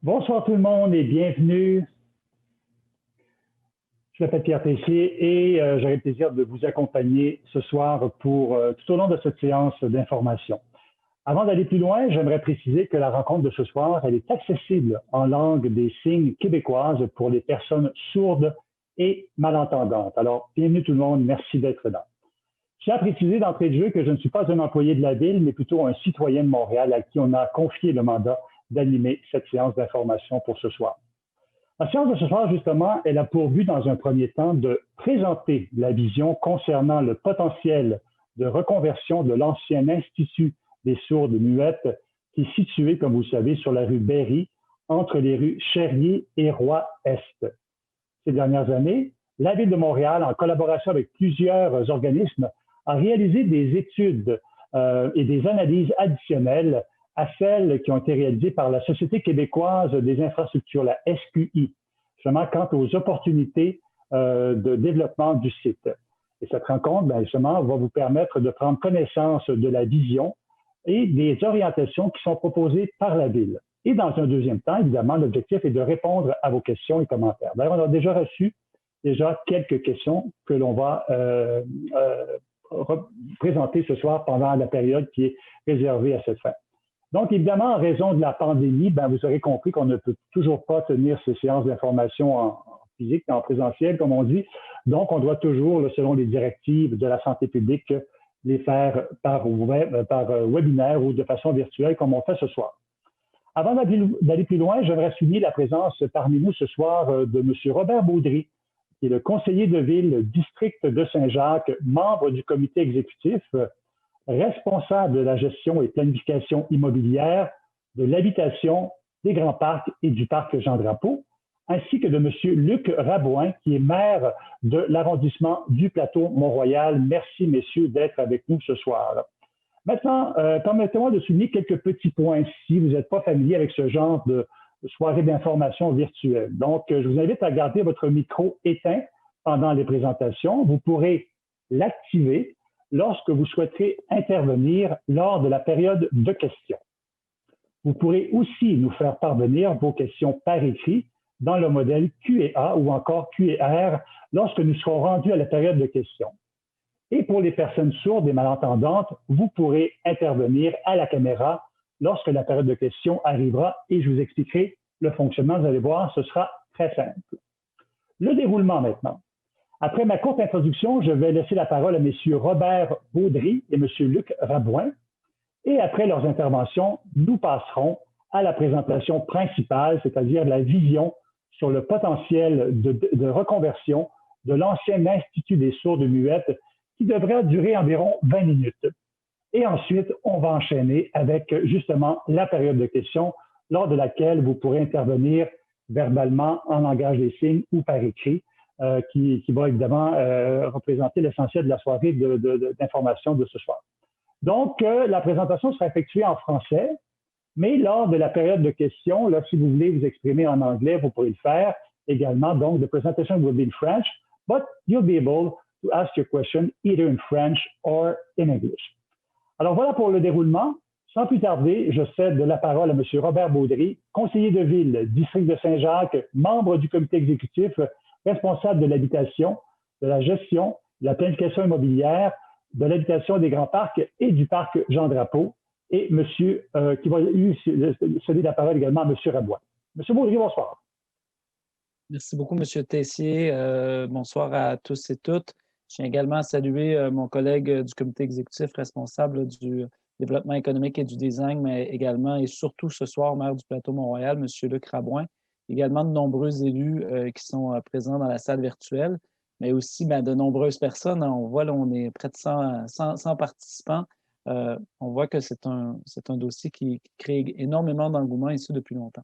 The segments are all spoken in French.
Bonsoir tout le monde et bienvenue. Je m'appelle Pierre Tessier et j'aurai le plaisir de vous accompagner ce soir pour tout au long de cette séance d'information. Avant d'aller plus loin, j'aimerais préciser que la rencontre de ce soir, elle est accessible en langue des signes québécoise pour les personnes sourdes et malentendantes. Alors, bienvenue tout le monde, merci d'être là. Je tiens à préciser d'entrée de jeu que je ne suis pas un employé de la ville, mais plutôt un citoyen de Montréal à qui on a confié le mandat d'animer cette séance d'information pour ce soir. La séance de ce soir, justement, elle a pour but, dans un premier temps, de présenter la vision concernant le potentiel de reconversion de l'ancien Institut des sourdes muettes qui est situé, comme vous le savez, sur la rue Berry, entre les rues Cherrier et Roy-Est. Ces dernières années, la Ville de Montréal, en collaboration avec plusieurs organismes, a réalisé des études et des analyses additionnelles à celles qui ont été réalisées par la Société québécoise des infrastructures, la SQI, justement quant aux opportunités de développement du site. Et cette rencontre, justement, va vous permettre de prendre connaissance de la vision et des orientations qui sont proposées par la Ville. Et dans un deuxième temps, évidemment, l'objectif est de répondre à vos questions et commentaires. D'ailleurs, on a déjà reçu quelques questions que l'on va présenter ce soir pendant la période qui est réservée à cette fin. Donc, évidemment, en raison de la pandémie, vous aurez compris qu'on ne peut toujours pas tenir ces séances d'information en physique, en présentiel, comme on dit. Donc, on doit toujours, selon les directives de la santé publique, les faire par webinaire ou de façon virtuelle, comme on fait ce soir. Avant d'aller plus loin, j'aimerais souligner la présence parmi nous ce soir de M. Robert Baudry, qui est le conseiller de ville district de Saint-Jacques, membre du comité exécutif, responsable de la gestion et planification immobilière, de l'habitation, des grands parcs et du parc Jean-Drapeau, ainsi que de M. Luc Rabouin, qui est maire de l'arrondissement du plateau Mont-Royal. Merci, messieurs, d'être avec nous ce soir. Maintenant, permettez-moi de souligner quelques petits points si vous n'êtes pas familier avec ce genre de soirée d'information virtuelle. Donc, je vous invite à garder votre micro éteint pendant les présentations. Vous pourrez l'activer lorsque vous souhaiterez intervenir lors de la période de questions. Vous pourrez aussi nous faire parvenir vos questions par écrit dans le modèle Q&A ou encore QR lorsque nous serons rendus à la période de questions. Et pour les personnes sourdes et malentendantes, vous pourrez intervenir à la caméra lorsque la période de questions arrivera et je vous expliquerai le fonctionnement. Vous allez voir, ce sera très simple. Le déroulement maintenant. Après ma courte introduction, je vais laisser la parole à M. Robert Baudry et M. Luc Rabouin. Et après leurs interventions, nous passerons à la présentation principale, c'est-à-dire la vision sur le potentiel de reconversion de l'ancien Institut des sourdes muettes qui devrait durer environ 20 minutes. Et ensuite, on va enchaîner avec justement la période de questions lors de laquelle vous pourrez intervenir verbalement en langage des signes ou par écrit, qui va évidemment représenter l'essentiel de la soirée d'information de ce soir. Donc, la présentation sera effectuée en français, mais lors de la période de questions, là, si vous voulez vous exprimer en anglais, vous pourrez le faire également. Donc, the presentation will be in French, but you'll be able to ask your question either in French or in English. Alors, voilà pour le déroulement. Sans plus tarder, je cède la parole à M. Robert Baudry, conseiller de ville, district de Saint-Jacques, membre du comité exécutif, responsable de l'habitation, de la gestion, de la planification immobilière, de l'habitation des grands parcs et du parc Jean-Drapeau, et monsieur qui va céder la parole également à M. Rabouin. M. Baudry, bonsoir. Merci beaucoup, M. Tessier. Bonsoir à tous et toutes. Je tiens également à saluer mon collègue du comité exécutif responsable du développement économique et du design, mais également et surtout ce soir, maire du plateau Mont-Royal, M. Luc Rabouin. Également de nombreux élus qui sont présents dans la salle virtuelle, mais aussi de nombreuses personnes. On voit là, on est près de 100 participants. On voit que c'est un dossier qui crée énormément d'engouement ici depuis longtemps.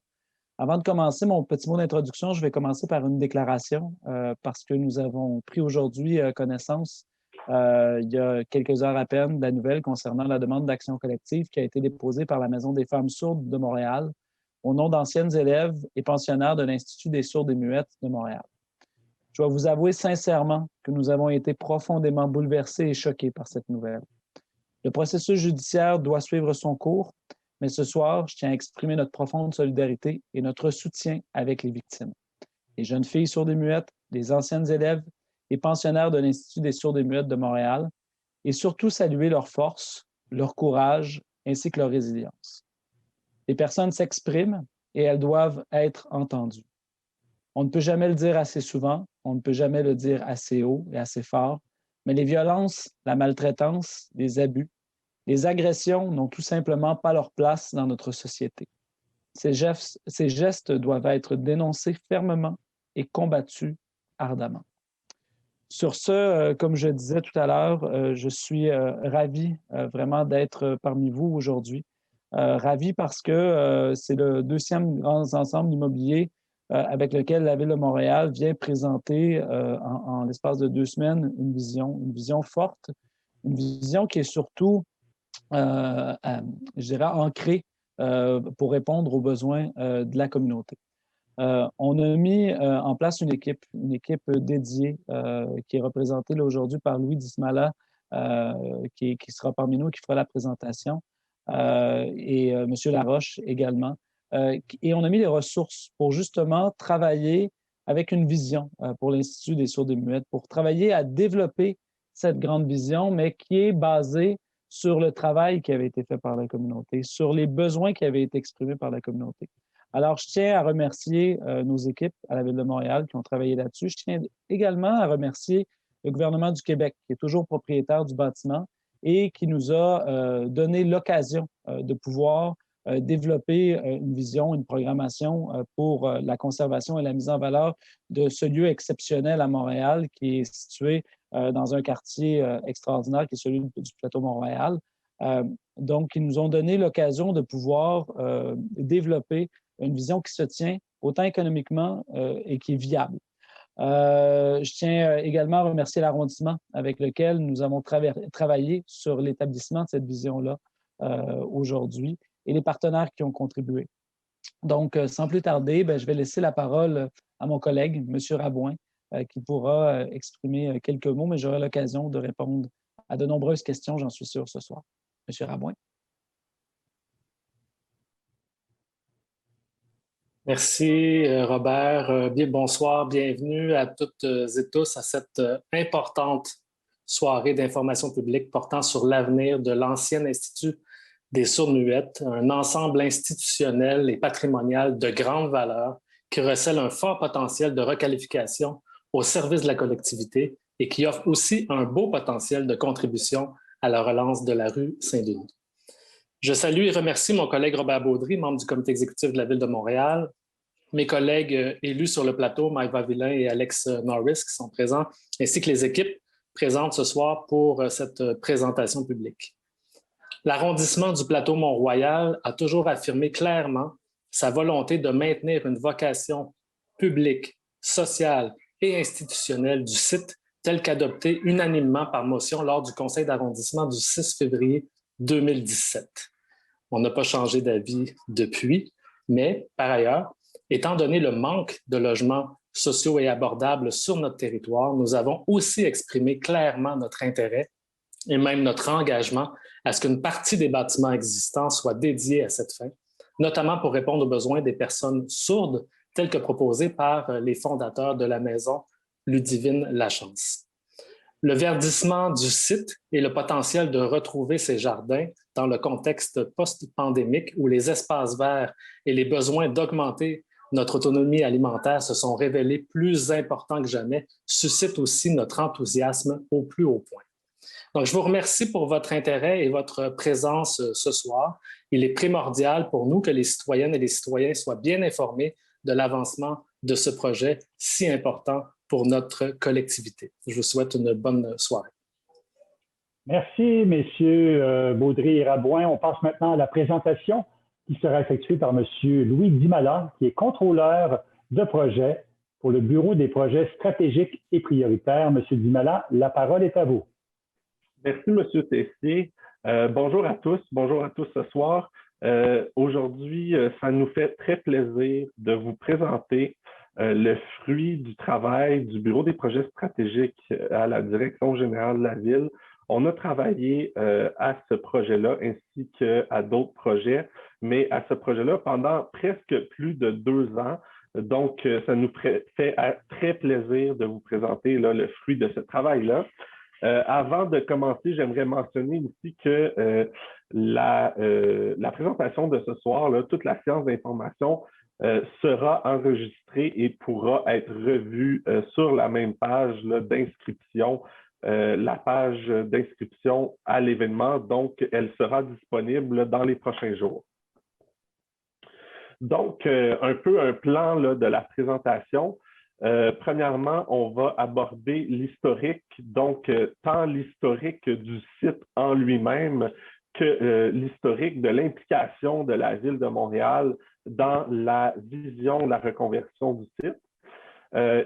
Avant de commencer mon petit mot d'introduction, je vais commencer par une déclaration parce que nous avons pris aujourd'hui connaissance, il y a quelques heures à peine, de la nouvelle concernant la demande d'action collective qui a été déposée par la Maison des femmes sourdes de Montréal au nom d'anciennes élèves et pensionnaires de l'Institut des sourdes et muettes de Montréal. Je dois vous avouer sincèrement que nous avons été profondément bouleversés et choqués par cette nouvelle. Le processus judiciaire doit suivre son cours, mais ce soir, je tiens à exprimer notre profonde solidarité et notre soutien avec les victimes. Les jeunes filles sourdes et muettes, les anciennes élèves, les pensionnaires de l'Institut des sourdes et muettes de Montréal, et surtout saluer leur force, leur courage, ainsi que leur résilience. Les personnes s'expriment et elles doivent être entendues. On ne peut jamais le dire assez souvent, on ne peut jamais le dire assez haut et assez fort, mais les violences, la maltraitance, les abus, les agressions n'ont tout simplement pas leur place dans notre société. Ces gestes doivent être dénoncés fermement et combattus ardemment. Sur ce, comme je disais tout à l'heure, je suis ravi vraiment d'être parmi vous aujourd'hui. Ravi parce que c'est le deuxième grand ensemble immobilier avec lequel la Ville de Montréal vient présenter en l'espace de 2 semaines une vision forte, une vision qui est surtout, je dirais, ancrée pour répondre aux besoins de la communauté. On a mis en place une équipe dédiée qui est représentée là, aujourd'hui par Louis Dismala, qui sera parmi nous et qui fera la présentation, et M. Laroche également. Et on a mis les ressources pour justement travailler avec une vision pour l'Institut des sourds et muettes, pour travailler à développer cette grande vision, mais qui est basée sur le travail qui avait été fait par la communauté, sur les besoins qui avaient été exprimés par la communauté. Alors, je tiens à remercier nos équipes à la Ville de Montréal qui ont travaillé là-dessus. Je tiens également à remercier le gouvernement du Québec, qui est toujours propriétaire du bâtiment et qui nous a donné l'occasion de pouvoir développer une vision, une programmation pour la conservation et la mise en valeur de ce lieu exceptionnel à Montréal qui est situé dans un quartier extraordinaire qui est celui du plateau Montréal. Donc, ils nous ont donné l'occasion de pouvoir développer une vision qui se tient autant économiquement et qui est viable. Je tiens également à remercier l'arrondissement avec lequel nous avons travaillé sur l'établissement de cette vision-là aujourd'hui et les partenaires qui ont contribué. Donc, sans plus tarder, je vais laisser la parole à mon collègue, M. Rabouin, qui pourra exprimer quelques mots, mais j'aurai l'occasion de répondre à de nombreuses questions, j'en suis sûr, ce soir. M. Rabouin. Merci, Robert. Bonsoir, bienvenue à toutes et tous à cette importante soirée d'information publique portant sur l'avenir de l'ancien Institut des sourds-muettes, un ensemble institutionnel et patrimonial de grande valeur qui recèle un fort potentiel de requalification au service de la collectivité et qui offre aussi un beau potentiel de contribution à la relance de la rue Saint-Denis. Je salue et remercie mon collègue Robert Baudry, membre du comité exécutif de la Ville de Montréal, mes collègues élus sur le plateau, Maëva Villain et Alex Norris, qui sont présents, ainsi que les équipes présentes ce soir pour cette présentation publique. L'arrondissement du plateau Mont-Royal a toujours affirmé clairement sa volonté de maintenir une vocation publique, sociale et institutionnelle du site tel qu'adopté unanimement par motion lors du conseil d'arrondissement du 6 février 2017. On n'a pas changé d'avis depuis, mais par ailleurs, étant donné le manque de logements sociaux et abordables sur notre territoire, nous avons aussi exprimé clairement notre intérêt et même notre engagement à ce qu'une partie des bâtiments existants soit dédiée à cette fin, notamment pour répondre aux besoins des personnes sourdes, tels que proposés par les fondateurs de la maison Ludivine Lachance. Le verdissement du site et le potentiel de retrouver ces jardins dans le contexte post-pandémique où les espaces verts et les besoins d'augmenter notre autonomie alimentaire se sont révélés plus importants que jamais, suscitent aussi notre enthousiasme au plus haut point. Donc, je vous remercie pour votre intérêt et votre présence ce soir. Il est primordial pour nous que les citoyennes et les citoyens soient bien informés de l'avancement de ce projet si important pour notre collectivité. Je vous souhaite une bonne soirée. Merci, messieurs Baudry et Rabouin. On passe maintenant à la présentation qui sera effectuée par monsieur Louis Dimala, qui est contrôleur de projet pour le Bureau des projets stratégiques et prioritaires. Monsieur Dimala, la parole est à vous. Merci, monsieur Tessier. Bonjour à tous ce soir. Aujourd'hui, ça nous fait très plaisir de vous présenter le fruit du travail du Bureau des projets stratégiques à la Direction générale de la Ville On a travaillé à ce projet-là ainsi qu'à d'autres projets, mais à ce projet-là pendant presque plus de 2 ans. Donc, ça nous fait très plaisir de vous présenter là, le fruit de ce travail-là. Avant de commencer, j'aimerais mentionner aussi que la présentation de ce soir, là, toute la séance d'information sera enregistrée et pourra être revue sur la même page d'inscription, la page d'inscription à l'événement. Donc, elle sera disponible dans les prochains jours. Donc, un peu un plan là, de la présentation. Premièrement, on va aborder l'historique, donc tant l'historique du site en lui-même que l'historique de l'implication de la Ville de Montréal dans la vision de la reconversion du site.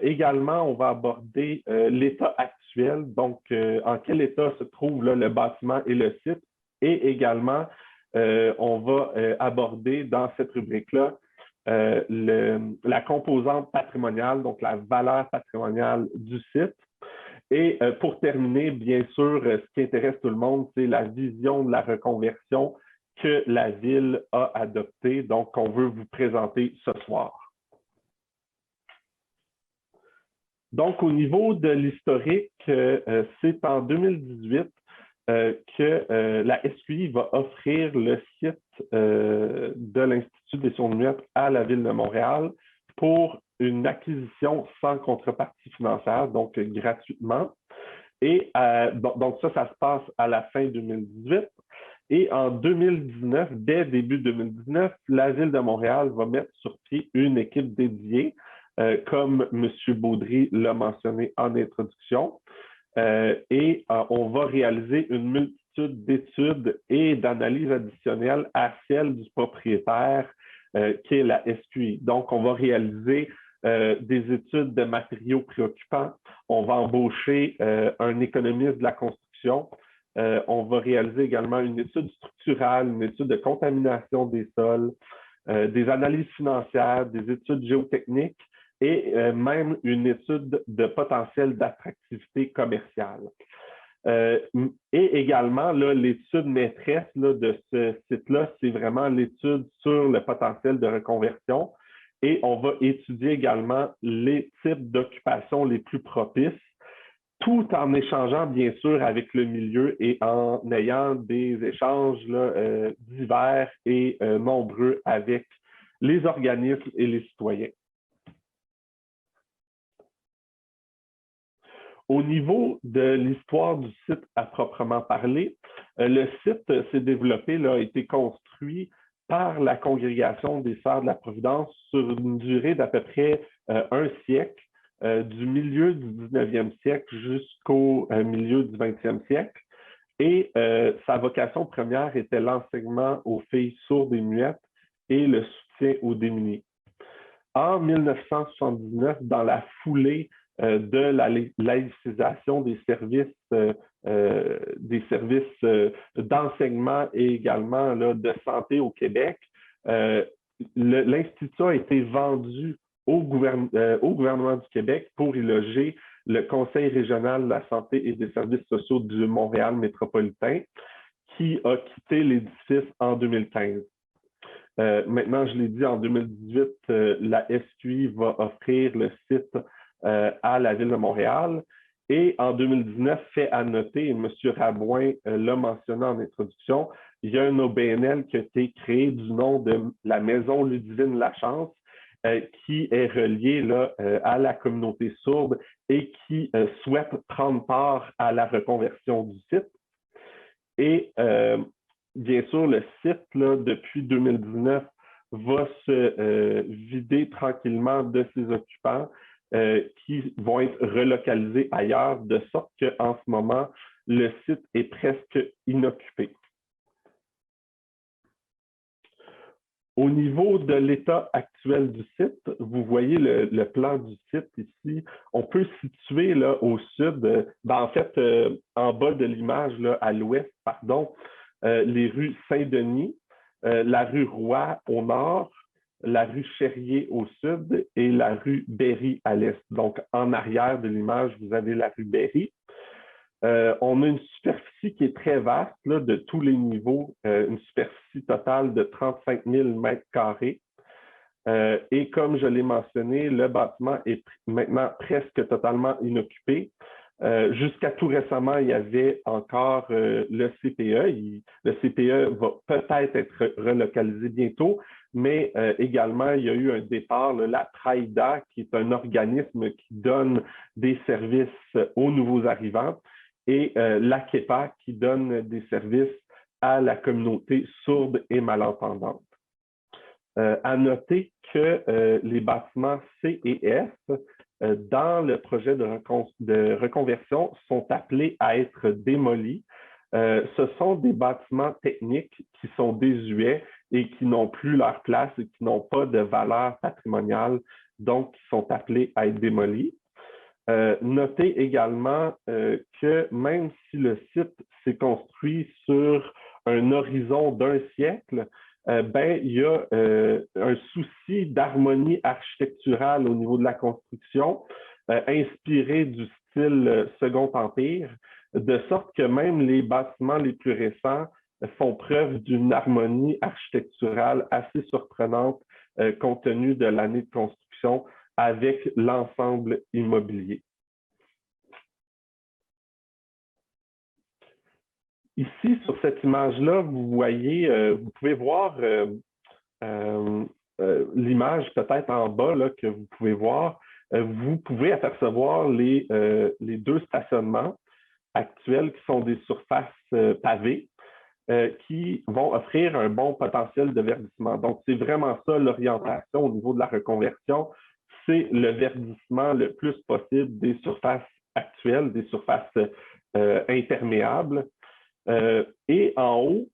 Également, on va aborder l'état actuel, donc en quel état se trouve là, le bâtiment et le site, et également, on va aborder dans cette rubrique-là la composante patrimoniale, donc la valeur patrimoniale du site. Et pour terminer, bien sûr, ce qui intéresse tout le monde, c'est la vision de la reconversion que la Ville a adoptée, donc qu'on veut vous présenter ce soir. Donc, au niveau de l'historique, c'est en 2018 que la SQI va offrir le site de l'Institut des sciences muettes à la Ville de Montréal pour une acquisition sans contrepartie financière, donc gratuitement. Et donc ça se passe à la fin 2018. Et en 2019, dès début 2019, la Ville de Montréal va mettre sur pied une équipe dédiée, comme M. Baudry l'a mentionné en introduction. Et on va réaliser une multitude d'études et d'analyses additionnelles à celles du propriétaire qui est la SQI. Donc, on va réaliser des études de matériaux préoccupants. On va embaucher un économiste de la construction. On va réaliser également une étude structurale, une étude de contamination des sols, des analyses financières, des études géotechniques, et même une étude de potentiel d'attractivité commerciale. Et également, l'étude maîtresse là, de ce site-là, c'est vraiment l'étude sur le potentiel de reconversion. Et on va étudier également les types d'occupation les plus propices, tout en échangeant, bien sûr, avec le milieu et en ayant des échanges là, divers et nombreux avec les organismes et les citoyens. Au niveau de l'histoire du site à proprement parler, le site s'est développé, là, a été construit par la Congrégation des Sœurs de la Providence sur une durée d'à peu près un siècle, du milieu du 19e siècle jusqu'au milieu du 20e siècle. Et sa vocation première était l'enseignement aux filles sourdes et muettes et le soutien aux démunis. En 1979, dans la foulée de la laïcisation des services d'enseignement et également là, de santé au Québec, l'Institut a été vendu au gouvernement du Québec pour y loger le Conseil régional de la santé et des services sociaux du Montréal métropolitain, qui a quitté l'édifice en 2015. Maintenant, je l'ai dit, en 2018, la SQI va offrir le site à la Ville de Montréal. Et en 2019, fait à noter, et M. Rabouin l'a mentionné en introduction, il y a un OBNL qui a été créé du nom de la Maison Ludivine Lachance, qui est relié là, à la communauté sourde et qui souhaite prendre part à la reconversion du site. Et bien sûr, le site, là, depuis 2019, va se vider tranquillement de ses occupants qui vont être relocalisés ailleurs, de sorte qu'en ce moment, le site est presque inoccupé. Au niveau de l'état actuel du site, vous voyez le plan du site ici. On peut situer là, au sud, en fait, en bas de l'image, à l'ouest, pardon, les rues Saint-Denis, la rue Roy au nord, la rue Cherrier au sud et la rue Berry à l'est. Donc, en arrière de l'image, vous avez la rue Berry. On a une superficie qui est très vaste, là, de tous les niveaux, une superficie totale de 35 000 mètres carrés. Et comme je l'ai mentionné, le bâtiment est maintenant presque totalement inoccupé. Jusqu'à tout récemment, il y avait encore le CPE. Le CPE va peut-être être relocalisé bientôt, mais également, il y a eu un départ, la TRAIDA, qui est un organisme qui donne des services aux nouveaux arrivants, et l'AKEPA, qui donne des services à la communauté sourde et malentendante. À noter que les bâtiments C et F, dans le projet de reconversion, sont appelés à être démolis. Ce sont des bâtiments techniques qui sont désuets et qui n'ont plus leur place et qui n'ont pas de valeur patrimoniale, donc qui sont appelés à être démolis. Notez également que même si le site s'est construit sur un horizon d'1 siècle, il y a un souci d'harmonie architecturale au niveau de la construction, inspiré du style Second Empire, de sorte que même les bâtiments les plus récents font preuve d'une harmonie architecturale assez surprenante compte tenu de l'année de construction avec l'ensemble immobilier. Ici, sur cette image-là, vous voyez, vous pouvez voir l'image peut-être en bas là, que vous pouvez voir. Vous pouvez apercevoir les deux stationnements actuels qui sont des surfaces pavées qui vont offrir un bon potentiel de verdissement. Donc, c'est vraiment ça l'orientation au niveau de la reconversion. C'est le verdissement le plus possible des surfaces actuelles, des surfaces imperméables. Et en haut,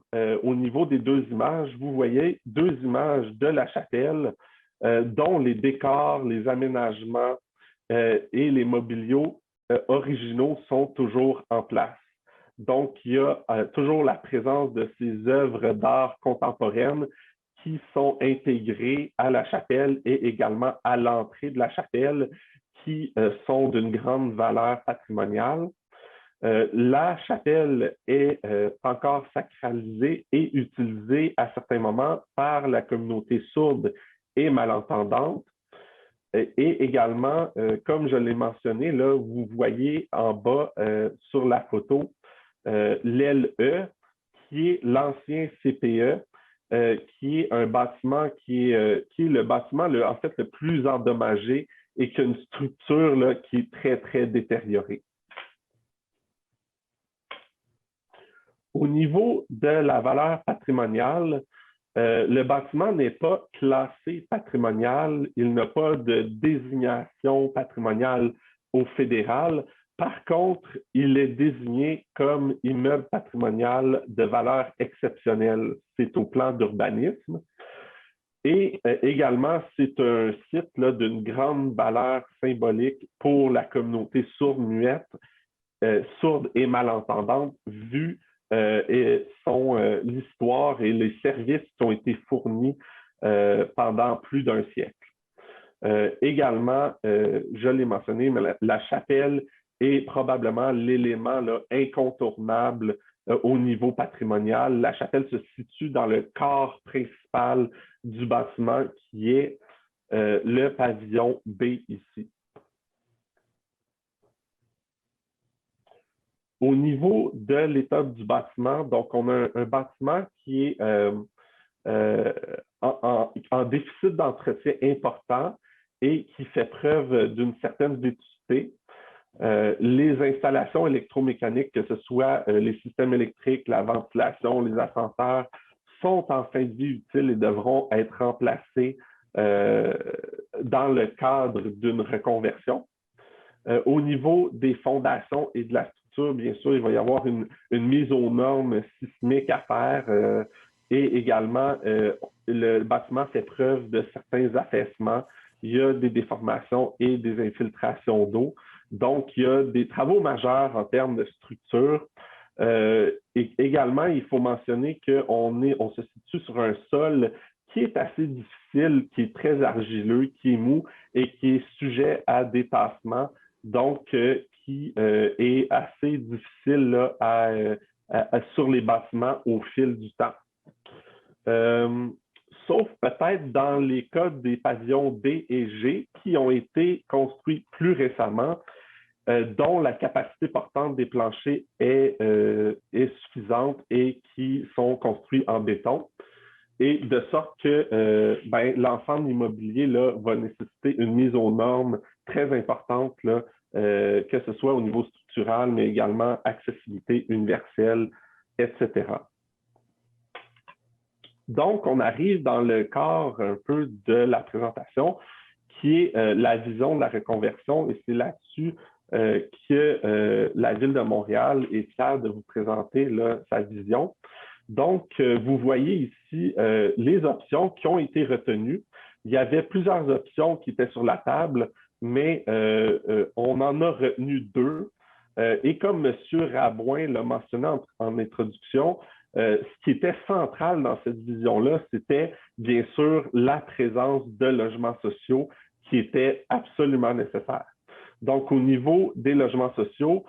au niveau des deux images, vous voyez deux images de la chapelle dont les décors, les aménagements et les mobiliaux originaux sont toujours en place. Donc, il y a toujours la présence de ces œuvres d'art contemporaines qui sont intégrées à la chapelle et également à l'entrée de la chapelle, qui sont d'une grande valeur patrimoniale. La chapelle est encore sacralisée et utilisée à certains moments par la communauté sourde et malentendante. Et également, comme je l'ai mentionné, là, vous voyez en bas sur la photo l'aile E, qui est l'ancien CPE, qui est un bâtiment qui est le bâtiment en fait le plus endommagé et qui a une structure là, qui est très, très détériorée. Au niveau de la valeur patrimoniale, le bâtiment n'est pas classé patrimonial, il n'a pas de désignation patrimoniale au fédéral. Par contre, il est désigné comme immeuble patrimonial de valeur exceptionnelle. C'est au plan d'urbanisme. Et également, c'est un site d'une grande valeur symbolique pour la communauté sourde-muette, sourde et malentendante, vu l'histoire et les services qui ont été fournis pendant plus d'un siècle. Également, je l'ai mentionné, mais la chapelle est probablement l'élément incontournable au niveau patrimonial. La chapelle se situe dans le corps principal du bâtiment qui est le pavillon B ici. Au niveau de l'état du bâtiment, donc on a un bâtiment qui est en déficit d'entretien important et qui fait preuve d'une certaine vétusté. Les installations électromécaniques, que ce soit les systèmes électriques, la ventilation, les ascenseurs, sont en fin de vie utile et devront être remplacés dans le cadre d'une reconversion. Au niveau des fondations et de la structure, bien sûr, il va y avoir une mise aux normes sismiques à faire et également, le bâtiment fait preuve de certains affaissements. Il y a des déformations et des infiltrations d'eau. Donc, il y a des travaux majeurs en termes de structure. Et également, il faut mentionner qu'on se situe sur un sol qui est assez difficile, qui est très argileux, qui est mou et qui est sujet à détassement. donc qui est assez difficile là, sur les bâtiments au fil du temps. Sauf peut-être dans les cas des pavillons D et G qui ont été construits plus récemment, dont la capacité portante des planchers est suffisante et qui sont construits en béton. Et de sorte que l'ensemble immobilier là, va nécessiter une mise aux normes très importante, là, que ce soit au niveau structural, mais également accessibilité universelle, etc. Donc, on arrive dans le corps un peu de la présentation, qui est la vision de la reconversion, et c'est là-dessus que la Ville de Montréal est fière de vous présenter là, sa vision. Donc, vous voyez ici les options qui ont été retenues. Il y avait plusieurs options qui étaient sur la table, mais on en a retenu 2. Et comme M. Rabouin l'a mentionné en introduction, ce qui était central dans cette vision-là, c'était bien sûr la présence de logements sociaux qui était absolument nécessaire. Donc, au niveau des logements sociaux,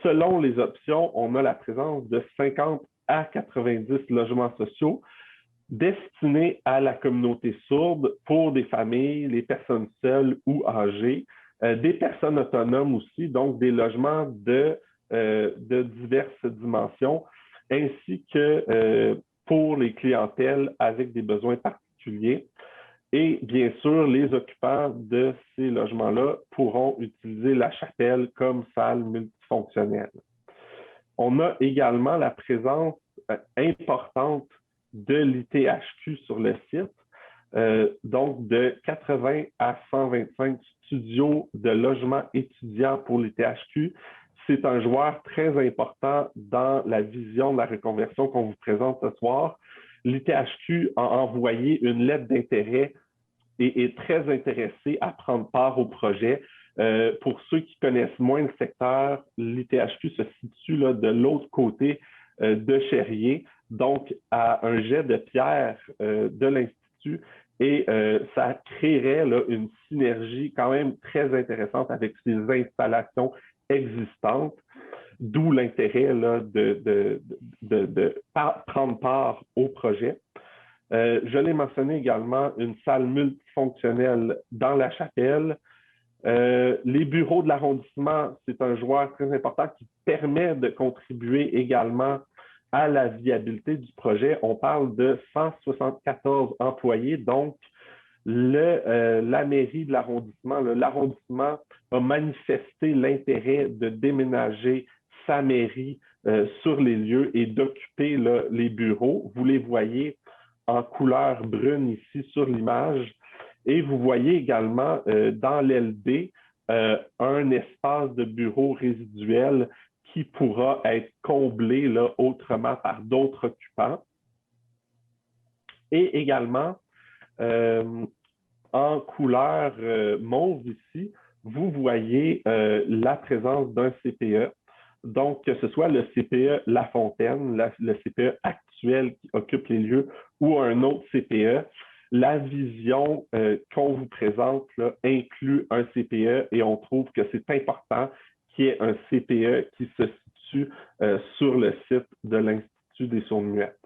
selon les options, on a la présence de 50 à 90 logements sociaux destinés à la communauté sourde pour des familles, les personnes seules ou âgées, des personnes autonomes aussi, donc des logements de diverses dimensions, ainsi que pour les clientèles avec des besoins particuliers. Et bien sûr, les occupants de ces logements-là pourront utiliser la chapelle comme salle multifonctionnelle. On a également la présence importante de l'ITHQ sur le site, donc de 80 à 125 studios de logements étudiants pour l'ITHQ. C'est un joueur très important dans la vision de la reconversion qu'on vous présente ce soir. L'ITHQ a envoyé une lettre d'intérêt et est très intéressé à prendre part au projet. Pour ceux qui connaissent moins le secteur, l'ITHQ se situe là, de l'autre côté de Cherrier, donc à un jet de pierre de l'Institut, et ça créerait là, une synergie quand même très intéressante avec ces installations existantes, d'où l'intérêt là, de prendre part au projet. Je l'ai mentionné également, une salle multifonctionnelle dans la chapelle. Les bureaux de l'arrondissement, c'est un joueur très important qui permet de contribuer également à la viabilité du projet. On parle de 174 employés, donc la mairie de l'arrondissement a manifesté l'intérêt de déménager sa mairie sur les lieux et d'occuper les bureaux. Vous les voyez en couleur brune ici sur l'image. Et vous voyez également dans l'aile B un espace de bureau résiduel qui pourra être comblé là, autrement par d'autres occupants. Et également, en couleur mauve ici, vous voyez la présence d'un CPE. Donc, que ce soit le CPE La Fontaine, le CPE actuel qui occupe les lieux, ou un autre CPE, la vision qu'on vous présente là, inclut un CPE et on trouve que c'est important qu'il y ait un CPE qui se situe sur le site de l'Institut des Sourds-Muettes.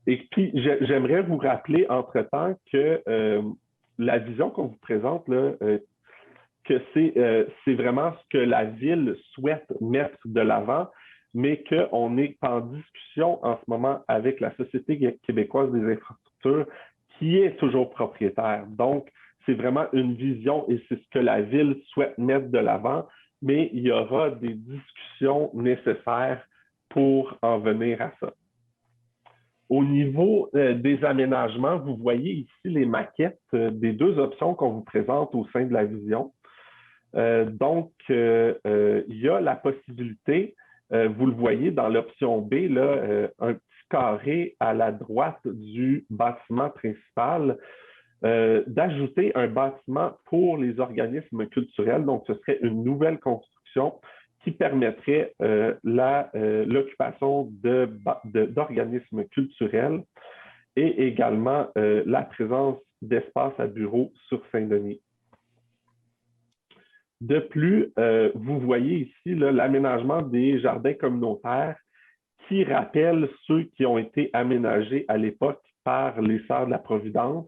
Et puis, j'aimerais vous rappeler entre-temps que la vision qu'on vous présente, là, que c'est vraiment ce que la Ville souhaite mettre de l'avant, mais qu'on est en discussion en ce moment avec la Société québécoise des infrastructures qui est toujours propriétaire. Donc, c'est vraiment une vision et c'est ce que la Ville souhaite mettre de l'avant, mais il y aura des discussions nécessaires pour en venir à ça. Au niveau des aménagements, vous voyez ici les maquettes des 2 options qu'on vous présente au sein de la vision. Donc, il y a la possibilité, vous le voyez dans l'option B, là, un petit carré à la droite du bâtiment principal, d'ajouter un bâtiment pour les organismes culturels. Donc, ce serait une nouvelle construction qui permettrait l'occupation d'organismes culturels et également la présence d'espaces à bureaux sur Saint-Denis. De plus, vous voyez ici l'aménagement des jardins communautaires qui rappellent ceux qui ont été aménagés à l'époque par les Sœurs de la Providence.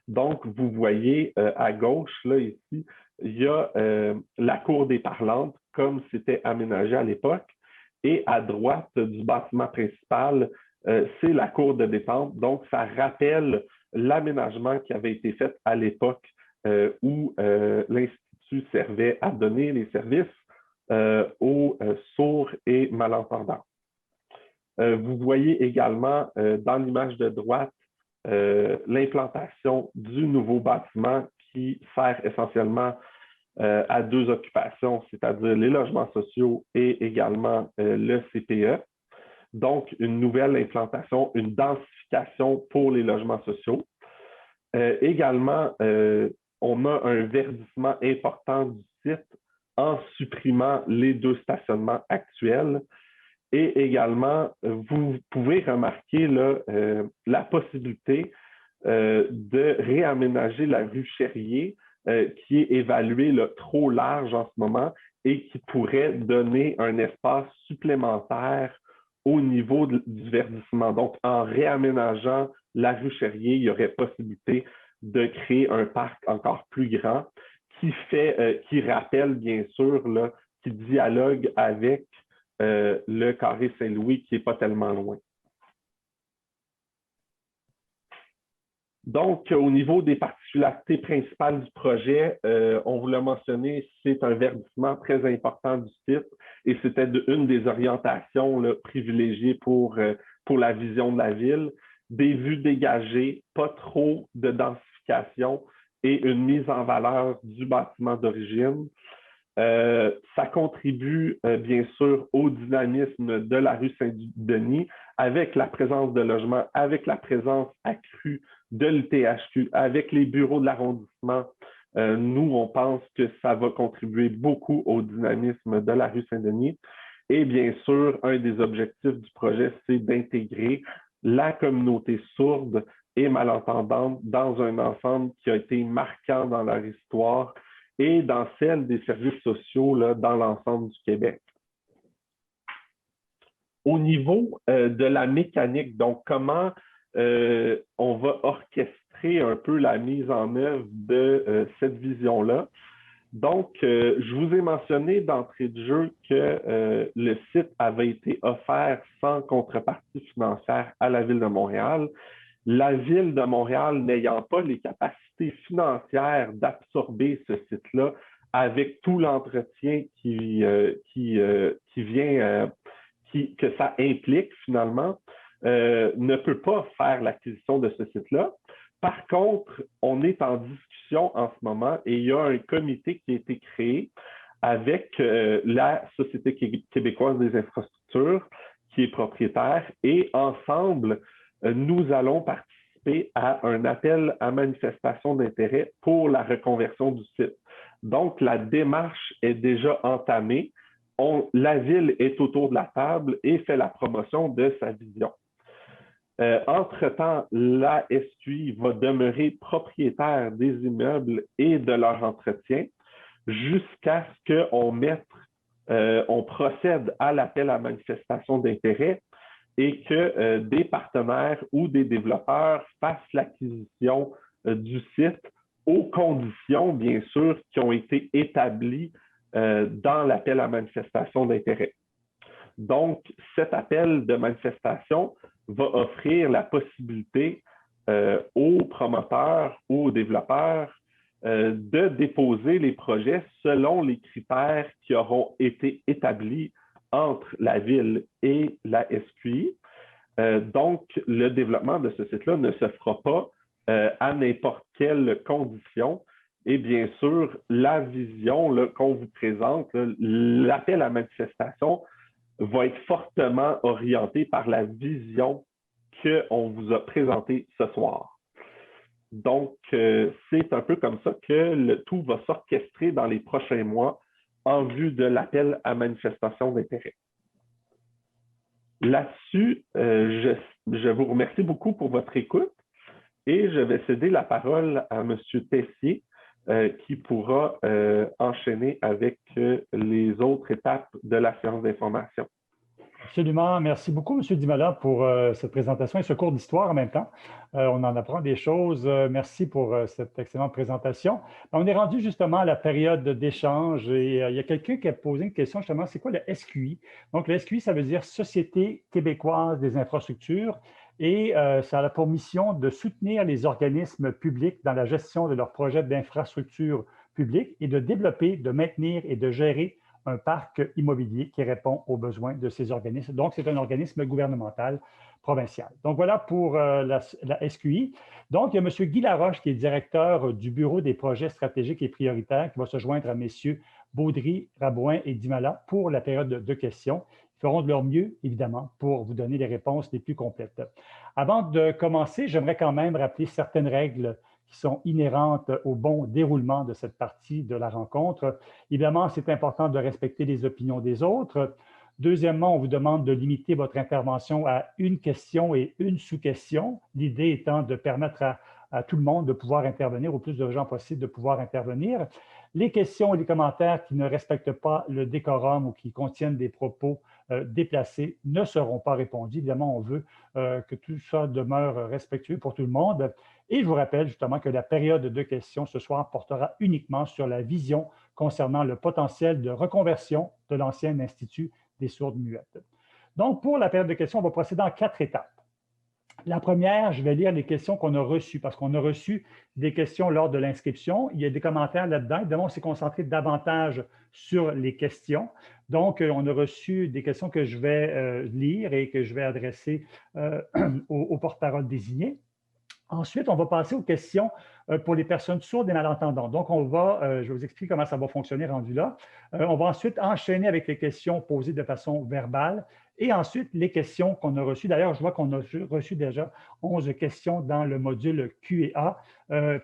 Donc, vous voyez à gauche, là, ici, il y a la cour des Parlantes, comme c'était aménagé à l'époque. Et à droite du bâtiment principal, c'est la cour de détente. Donc, ça rappelle l'aménagement qui avait été fait à l'époque où l'Institut servait à donner les services aux sourds et malentendants. Vous voyez également dans l'image de droite l'implantation du nouveau bâtiment qui sert essentiellement à deux occupations, c'est-à-dire les logements sociaux et également le CPE. Donc, une nouvelle implantation, une densification pour les logements sociaux. Également, on a un verdissement important du site en supprimant les deux stationnements actuels. Et également, vous pouvez remarquer là, la possibilité de réaménager la rue Cherrier, qui est évaluée là, trop large en ce moment et qui pourrait donner un espace supplémentaire au niveau du verdissement. Donc, en réaménageant la rue Cherrier, il y aurait possibilité de créer un parc encore plus grand qui rappelle bien sûr, là, qui dialogue avec le carré Saint-Louis qui n'est pas tellement loin. Donc, au niveau des particularités principales du projet, on vous l'a mentionné, c'est un verdissement très important du site et c'était une des orientations là, privilégiées pour la vision de la ville. Des vues dégagées, pas trop de densification et une mise en valeur du bâtiment d'origine. Ça contribue bien sûr au dynamisme de la rue Saint-Denis avec la présence de logements, avec la présence accrue de l'UTHQ, avec les bureaux de l'arrondissement. Nous, on pense que ça va contribuer beaucoup au dynamisme de la rue Saint-Denis. Et bien sûr, un des objectifs du projet, c'est d'intégrer la communauté sourde et malentendante dans un ensemble qui a été marquant dans leur histoire et dans celle des services sociaux là, dans l'ensemble du Québec. Au niveau de la mécanique, donc comment on va orchestrer un peu la mise en œuvre de cette vision-là. Donc, je vous ai mentionné d'entrée de jeu que le site avait été offert sans contrepartie financière à la Ville de Montréal. La Ville de Montréal n'ayant pas les capacités financières d'absorber ce site-là avec tout l'entretien que ça implique finalement, ne peut pas faire l'acquisition de ce site-là. Par contre, on est en discussion en ce moment et il y a un comité qui a été créé avec la Société québécoise des infrastructures qui est propriétaire et ensemble, nous allons participer à un appel à manifestation d'intérêt pour la reconversion du site. Donc, la démarche est déjà entamée. La ville est autour de la table et fait la promotion de sa vision. Entre-temps, la SQI va demeurer propriétaire des immeubles et de leur entretien jusqu'à ce qu'on procède à l'appel à manifestation d'intérêt et que des partenaires ou des développeurs fassent l'acquisition du site aux conditions, bien sûr, qui ont été établies dans l'appel à manifestation d'intérêt. Donc, cet appel de manifestation va offrir la possibilité aux promoteurs ou aux développeurs de déposer les projets selon les critères qui auront été établis entre la Ville et la SQI. Donc, le développement de ce site-là ne se fera pas à n'importe quelle condition. Et bien sûr, la vision qu'on vous présente, l'appel à manifestation, va être fortement orienté par la vision qu'on vous a présentée ce soir. Donc, c'est un peu comme ça que le tout va s'orchestrer dans les prochains mois en vue de l'appel à manifestation d'intérêt. Là-dessus, je vous remercie beaucoup pour votre écoute et je vais céder la parole à M. Tessier qui pourra enchaîner avec les autres étapes de la séance d'information. Absolument. Merci beaucoup, M. Dimala, pour cette présentation et ce cours d'histoire en même temps. On en apprend des choses. Merci pour cette excellente présentation. On est rendu justement à la période d'échange et il y a quelqu'un qui a posé une question justement, c'est quoi le SQI? Donc, le SQI, ça veut dire Société québécoise des infrastructures et ça a pour mission de soutenir les organismes publics dans la gestion de leurs projets d'infrastructures publiques et de développer, de maintenir et de gérer un parc immobilier qui répond aux besoins de ces organismes. Donc, c'est un organisme gouvernemental provincial. Donc, voilà pour la SQI. Donc, il y a M. Guy Laroche, qui est directeur du Bureau des projets stratégiques et prioritaires, qui va se joindre à M. Baudry, Rabouin et Dimala pour la période de questions. Ils feront de leur mieux, évidemment, pour vous donner les réponses les plus complètes. Avant de commencer, j'aimerais quand même rappeler certaines règles qui sont inhérentes au bon déroulement de cette partie de la rencontre. Évidemment, c'est important de respecter les opinions des autres. Deuxièmement, on vous demande de limiter votre intervention à une question et une sous-question, l'idée étant de permettre à tout le monde de pouvoir intervenir, au plus de gens possible de pouvoir intervenir. Les questions et les commentaires qui ne respectent pas le décorum ou qui contiennent des propos déplacés ne seront pas répondus. Évidemment, on veut que tout ça demeure respectueux pour tout le monde. Et je vous rappelle justement que la période de questions ce soir portera uniquement sur la vision concernant le potentiel de reconversion de l'ancien Institut des sourdes muettes. Donc, pour la période de questions, on va procéder en 4 étapes. La première, je vais lire les questions qu'on a reçues parce qu'on a reçu des questions lors de l'inscription. Il y a des commentaires là-dedans. Évidemment, on s'est concentré davantage sur les questions. Donc, on a reçu des questions que je vais lire et que je vais adresser aux porte-parole désignés. Ensuite, on va passer aux questions pour les personnes sourdes et malentendantes. Donc, je vais vous expliquer comment ça va fonctionner rendu là. On va ensuite enchaîner avec les questions posées de façon verbale et ensuite les questions qu'on a reçues. D'ailleurs, je vois qu'on a reçu déjà 11 questions dans le module Q&A.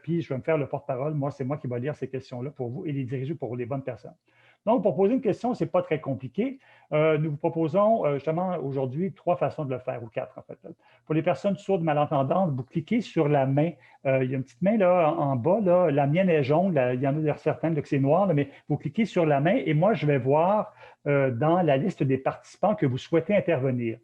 Puis, je vais me faire le porte-parole. Moi, c'est moi qui vais lire ces questions-là pour vous et les diriger pour les bonnes personnes. Donc, pour poser une question, ce n'est pas très compliqué. Nous vous proposons justement aujourd'hui 3 façons de le faire, ou 4 en fait. Pour les personnes sourdes malentendantes, vous cliquez sur la main. Il y a une petite main là, en bas. Là. La mienne est jaune. Là, il y en a certaines que c'est noir, là, mais vous cliquez sur la main et moi, je vais voir dans la liste des participants que vous souhaitez intervenir.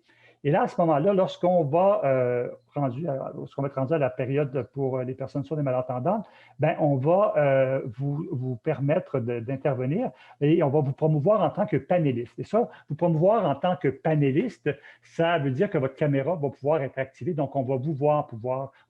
Et là, à ce moment-là, lorsqu'on va être rendu à la période pour les personnes sourdes et malentendantes, bien, on va vous permettre d'intervenir et on va vous promouvoir en tant que panéliste. Et ça, vous promouvoir en tant que panéliste, ça veut dire que votre caméra va pouvoir être activée. Donc, on va pouvoir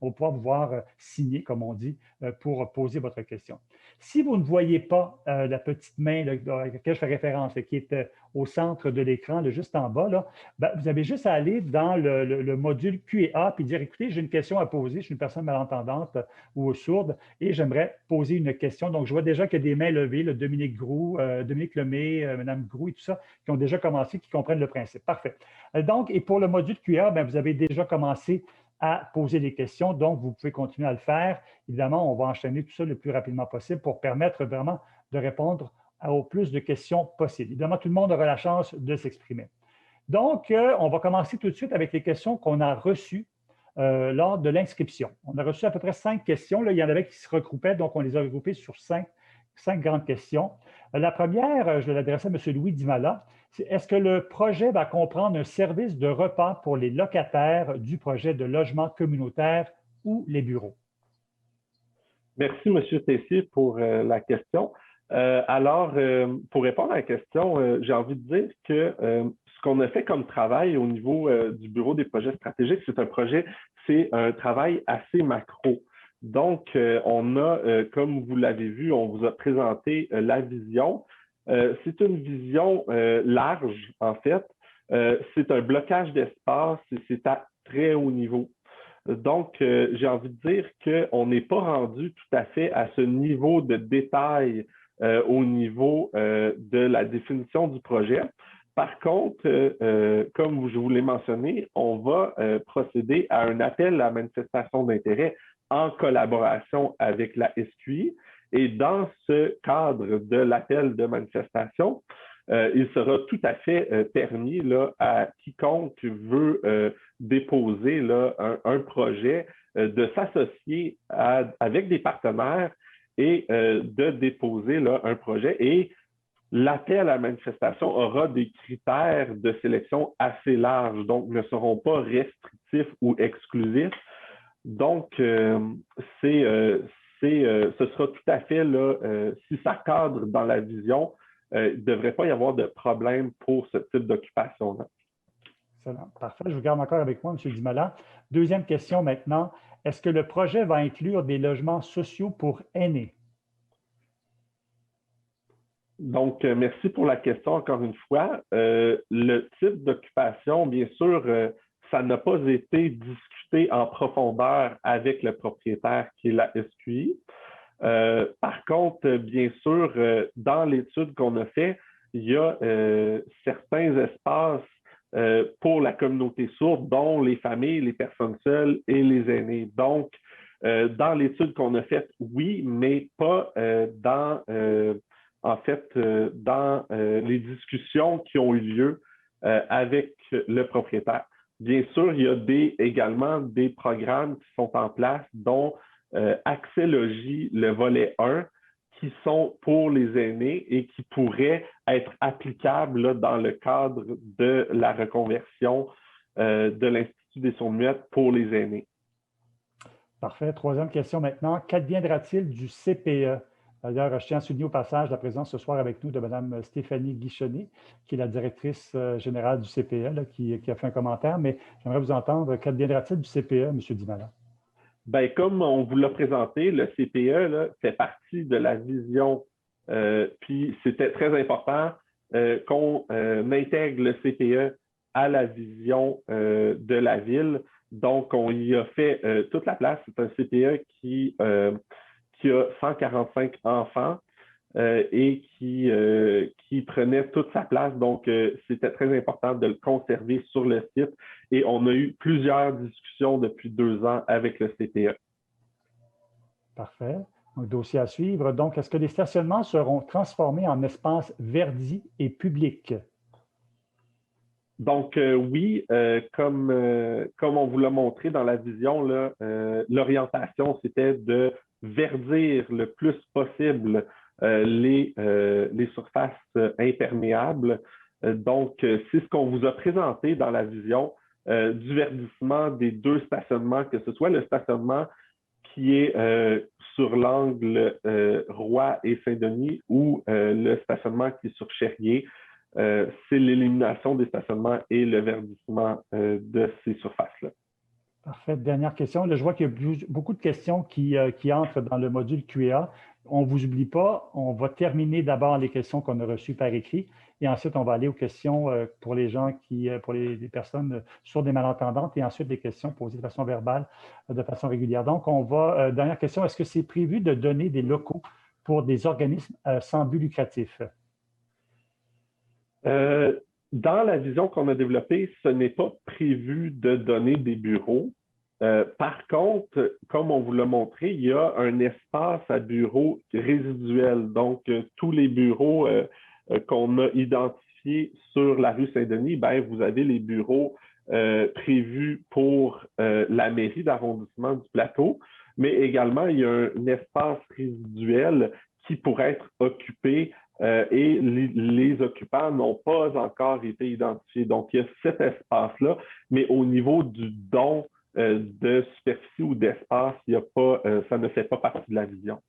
vous voir signer, comme on dit, pour poser votre question. Si vous ne voyez pas la petite main à laquelle je fais référence, qui est au centre de l'écran, juste en bas, là, bien, vous avez juste à aller dans le module Q&A puis dire, écoutez, j'ai une question à poser, je suis une personne malentendante ou sourde et j'aimerais poser une question. Donc, je vois déjà qu'il y a des mains levées, le Dominique Groux, Dominique Lemay, Mme Groux et tout ça, qui ont déjà commencé, qui comprennent le principe. Parfait. Donc, et pour le module Q&A, bien, vous avez déjà commencé à poser des questions, donc vous pouvez continuer à le faire. Évidemment, on va enchaîner tout ça le plus rapidement possible pour permettre vraiment de répondre au plus de questions possibles. Évidemment, tout le monde aura la chance de s'exprimer. Donc, on va commencer tout de suite avec les questions qu'on a reçues lors de l'inscription. On a reçu à peu près 5 questions. Là, il y en avait qui se regroupaient, donc on les a regroupées sur 5 grandes questions. La première, je vais l'adresser à M. Louis Dimala. Est-ce que le projet va comprendre un service de repas pour les locataires du projet de logement communautaire ou les bureaux? Merci, M. Tessier, pour la question. Alors, pour répondre à la question, j'ai envie de dire que ce qu'on a fait comme travail au niveau du Bureau des projets stratégiques, c'est un travail assez macro. Donc, on a, comme vous l'avez vu, on vous a présenté la vision. C'est une vision large, en fait. C'est un blocage d'espace et c'est à très haut niveau. Donc, j'ai envie de dire qu'on n'est pas rendu tout à fait à ce niveau de détail au niveau de la définition du projet. Par contre, comme je vous l'ai mentionné, on va procéder à un appel à manifestation d'intérêt en collaboration avec la SQI. Et dans ce cadre de l'appel de manifestation, il sera tout à fait permis là, à quiconque veut déposer là, un projet de s'associer avec des partenaires et de déposer là, un projet. Et l'appel à la manifestation aura des critères de sélection assez larges, donc ne seront pas restrictifs ou exclusifs. Donc, ce sera tout à fait, là, si ça cadre dans la vision, il ne devrait pas y avoir de problème pour ce type d'occupation-là. Excellent. Parfait. Je vous garde encore avec moi, M. Dimala. Deuxième question maintenant. Est-ce que le projet va inclure des logements sociaux pour aînés? Donc, merci pour la question encore une fois. Le type d'occupation, bien sûr, ça n'a pas été discuté en profondeur avec le propriétaire qui est la SQI. Par contre, bien sûr, dans l'étude qu'on a fait, il y a certains espaces pour la communauté sourde, dont les familles, les personnes seules et les aînés. Donc, dans l'étude qu'on a faite, oui, mais pas dans les discussions qui ont eu lieu avec le propriétaire. Bien sûr, il y a également des programmes qui sont en place, dont Accès Logis, le volet 1, qui sont pour les aînés et qui pourraient être applicables là, dans le cadre de la reconversion de l'Institut des sourds-muettes pour les aînés. Parfait. Troisième question maintenant. Qu'adviendra-t-il du CPE? D'ailleurs, je tiens à souligner au passage la présence ce soir avec nous de Mme Stéphanie Guichonnet, qui est la directrice générale du CPE, là, qui a fait un commentaire, mais j'aimerais vous entendre. Qu'adviendra-t-il du CPE, M. Dimala? Bien, comme on vous l'a présenté, le CPE là, fait partie de la vision, puis c'était très important qu'on intègre le CPE à la vision de la ville. Donc, on y a fait toute la place. C'est un CPE qui a 145 enfants et qui prenait toute sa place. Donc, c'était très important de le conserver sur le site. Et on a eu plusieurs discussions depuis 2 ans avec le CPE. Parfait. Donc, dossier à suivre. Donc, est-ce que les stationnements seront transformés en espaces verdis et publics? Donc, oui, comme on vous l'a montré dans la vision, l'orientation, c'était de verdir le plus possible les surfaces imperméables. Donc, c'est ce qu'on vous a présenté dans la vision du verdissement des 2 stationnements, que ce soit le stationnement qui est sur l'angle Roy et Saint-Denis ou le stationnement qui est sur Cherrier. C'est l'élimination des stationnements et le verdissement de ces surfaces-là. Parfait. Dernière question. Là, je vois qu'il y a beaucoup de questions qui entrent dans le module QA. On ne vous oublie pas. On va terminer d'abord les questions qu'on a reçues par écrit et ensuite, on va aller aux questions pour les gens pour les personnes sourdes et malentendantes et ensuite les questions posées de façon verbale de façon régulière. Donc, dernière question, est-ce que c'est prévu de donner des locaux pour des organismes sans but lucratif? Dans la vision qu'on a développée, ce n'est pas prévu de donner des bureaux. Par contre, comme on vous l'a montré, il y a un espace à bureaux résiduel. Donc, tous les bureaux qu'on a identifiés sur la rue Saint-Denis, ben, vous avez les bureaux prévus pour la mairie d'arrondissement du Plateau, mais également, il y a un espace résiduel qui pourrait être occupé et les occupants n'ont pas encore été identifiés. Donc, il y a cet espace-là, mais au niveau du don de superficie ou d'espace, ça ne fait pas partie de la vision.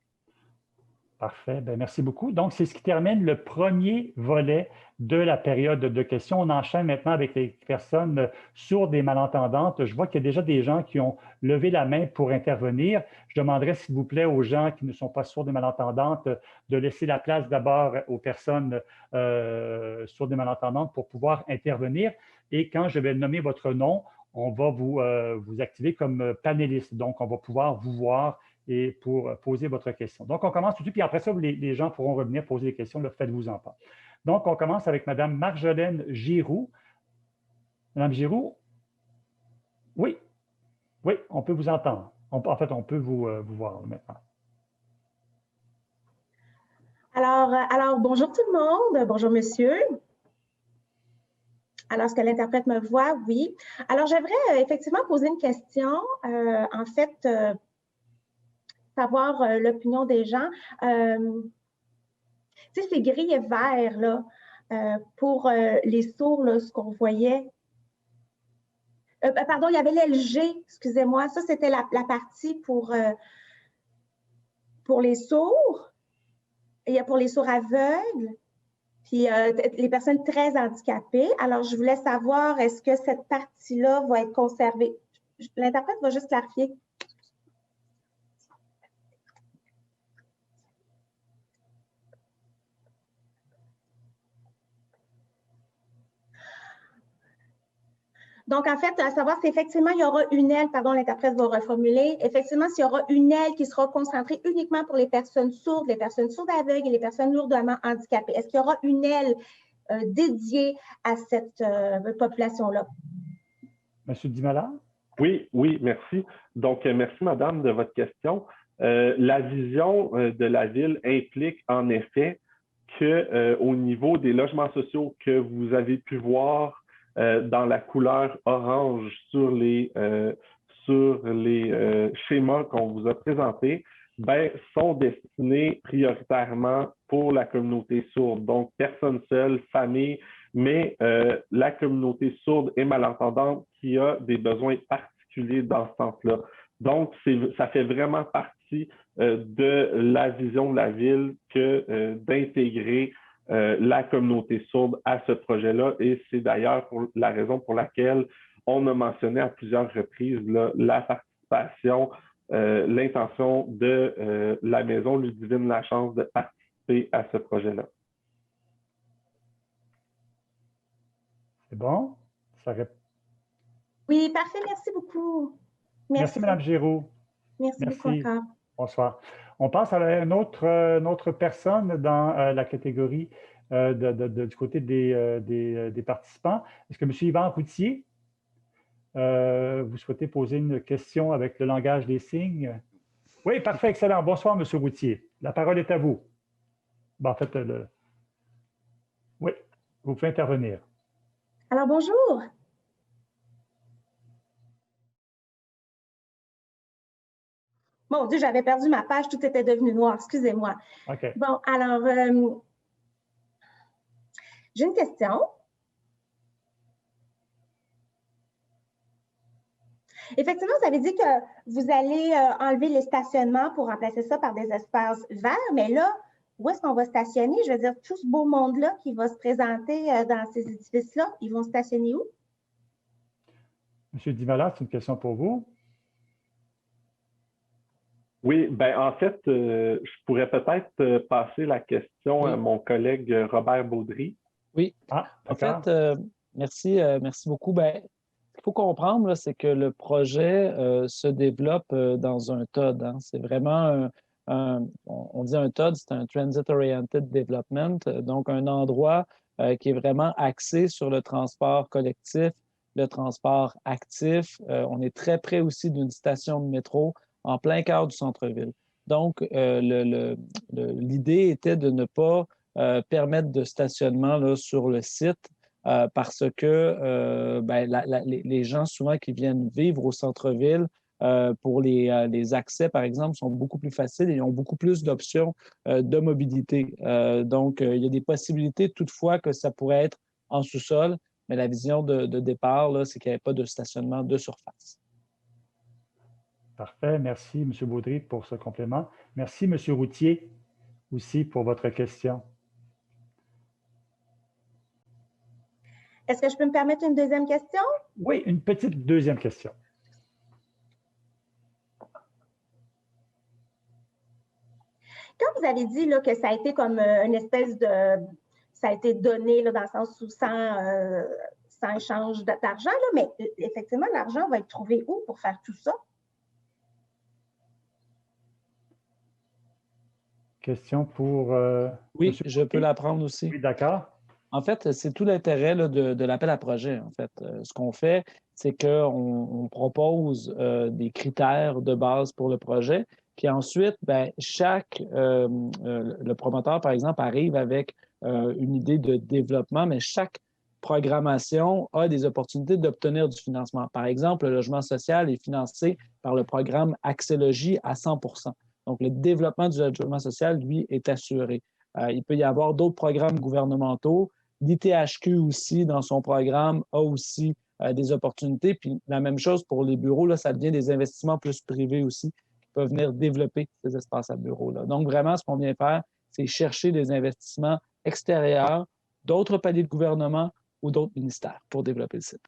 Parfait. Bien, merci beaucoup. Donc, c'est ce qui termine le premier volet de la période de questions. On enchaîne maintenant avec les personnes sourdes et malentendantes. Je vois qu'il y a déjà des gens qui ont levé la main pour intervenir. Je demanderais, s'il vous plaît, aux gens qui ne sont pas sourdes et malentendantes de laisser la place d'abord aux personnes sourdes et malentendantes pour pouvoir intervenir. Et quand je vais nommer votre nom, on va vous activer comme panéliste. Donc, on va pouvoir vous voir et pour poser votre question. Donc, on commence tout de suite, puis après ça, les gens pourront revenir poser des questions. Faites-vous-en pas. Donc, on commence avec Mme Marjolaine Giroux. Mme Giroux? Oui. Oui, on peut vous entendre. En fait, on peut vous voir maintenant. Alors, bonjour tout le monde. Bonjour, monsieur. Alors, est-ce que l'interprète me voit? Oui. Alors, j'aimerais effectivement poser une question. En fait, savoir l'opinion des gens. Tu sais, c'est gris et vert, là, pour les sourds, là, ce qu'on voyait. Pardon, il y avait l'LG, excusez-moi. Ça, c'était la partie pour les sourds. Il y a pour les sourds aveugles, puis les personnes très handicapées. Alors, je voulais savoir, est-ce que cette partie-là va être conservée? L'interprète va juste clarifier. Donc, en fait, à savoir si effectivement, il y aura une aile, pardon, l'interprète va reformuler, effectivement, s'il y aura une aile qui sera concentrée uniquement pour les personnes sourdes aveugles et les personnes lourdement handicapées. Est-ce qu'il y aura une aile dédiée à cette population-là? Monsieur Dimala? Oui, merci. Donc, merci, madame, de votre question. La vision de la ville implique en effet qu'au niveau des logements sociaux que vous avez pu voir dans la couleur orange sur les schémas qu'on vous a présentés, sont destinés prioritairement pour la communauté sourde. Donc, personnes seules, familles, mais la communauté sourde et malentendante qui a des besoins particuliers dans ce sens-là. Donc, ça fait vraiment partie de la vision de la ville que d'intégrer la communauté sourde à ce projet-là. Et c'est d'ailleurs la raison pour laquelle on a mentionné à plusieurs reprises là, la participation, l'intention de la Maison Ludivine Lachance de participer à ce projet-là. C'est bon? Oui, parfait. Merci beaucoup. Merci Mme Giroux. Merci beaucoup encore. Bonsoir. On passe à une autre personne dans la catégorie du côté des participants. Est-ce que M. Yvan Routier, vous souhaitez poser une question avec le langage des signes? Oui, parfait, excellent. Bonsoir, M. Routier. La parole est à vous. En fait, oui, vous pouvez intervenir. Alors, bonjour. Mon Dieu, j'avais perdu ma page, tout était devenu noir, excusez-moi. OK. Bon, alors, j'ai une question. Effectivement, vous avez dit que vous allez enlever les stationnements pour remplacer ça par des espaces verts, mais là, où est-ce qu'on va stationner? Je veux dire, tout ce beau monde-là qui va se présenter dans ces édifices-là, ils vont stationner où? M. Dimala, c'est une question pour vous. Oui, en fait, je pourrais peut-être passer la question à mon collègue Robert Baudry. Oui, en fait, merci beaucoup. Ce qu'il faut comprendre, c'est que le projet se développe dans un TOD. Hein. C'est vraiment on dit un TOD, c'est un Transit Oriented Development, donc un endroit qui est vraiment axé sur le transport collectif, le transport actif. On est très près aussi d'une station de métro en plein cœur du centre-ville. Donc, l'idée était de ne pas permettre de stationnement là, sur le site parce que les gens souvent qui viennent vivre au centre-ville pour les accès, par exemple, sont beaucoup plus faciles et ont beaucoup plus d'options de mobilité. Donc, il y a des possibilités toutefois que ça pourrait être en sous-sol, mais la vision de départ, c'est qu'il n'y avait pas de stationnement de surface. Parfait. Merci, M. Baudry, pour ce complément. Merci, M. Routier, aussi, pour votre question. Est-ce que je peux me permettre une deuxième question? Oui, une petite deuxième question. Quand vous avez dit là, que ça a été comme une espèce de... Ça a été donné là, dans le sens où sans échange d'argent, mais effectivement, l'argent va être trouvé où pour faire tout ça? Question pour... oui, je peux la prendre aussi. Oui, d'accord. En fait, c'est tout l'intérêt de l'appel à projet. En fait, ce qu'on fait, c'est qu'on propose des critères de base pour le projet. Puis ensuite, le promoteur, par exemple, arrive avec une idée de développement, mais chaque programmation a des opportunités d'obtenir du financement. Par exemple, le logement social est financé par le programme Accélogie à 100 %. Donc, le développement du logement social, lui, est assuré. Il peut y avoir d'autres programmes gouvernementaux. L'ITHQ aussi, dans son programme, a aussi des opportunités. Puis la même chose pour les bureaux, là, ça devient des investissements plus privés aussi qui peuvent venir développer ces espaces à bureaux-là. Donc, vraiment, ce qu'on vient faire, c'est chercher des investissements extérieurs, d'autres paliers de gouvernement ou d'autres ministères pour développer le site.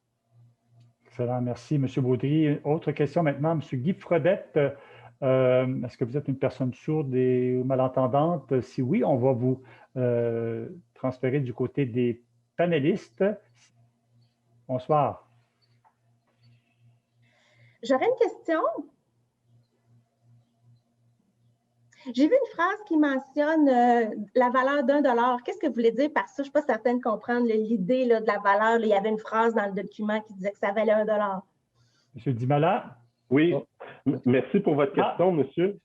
Excellent, merci, M. Baudry. Autre question maintenant, M. Guy Fredette. Est-ce que vous êtes une personne sourde et malentendante? Si oui, on va vous transférer du côté des panélistes. Bonsoir. J'aurais une question. J'ai vu une phrase qui mentionne la valeur d'$1. Qu'est-ce que vous voulez dire par ça? Je ne suis pas certaine de comprendre l'idée de la valeur. Là, il y avait une phrase dans le document qui disait que ça valait $1. M. Dimala? Oui, merci pour votre question, monsieur.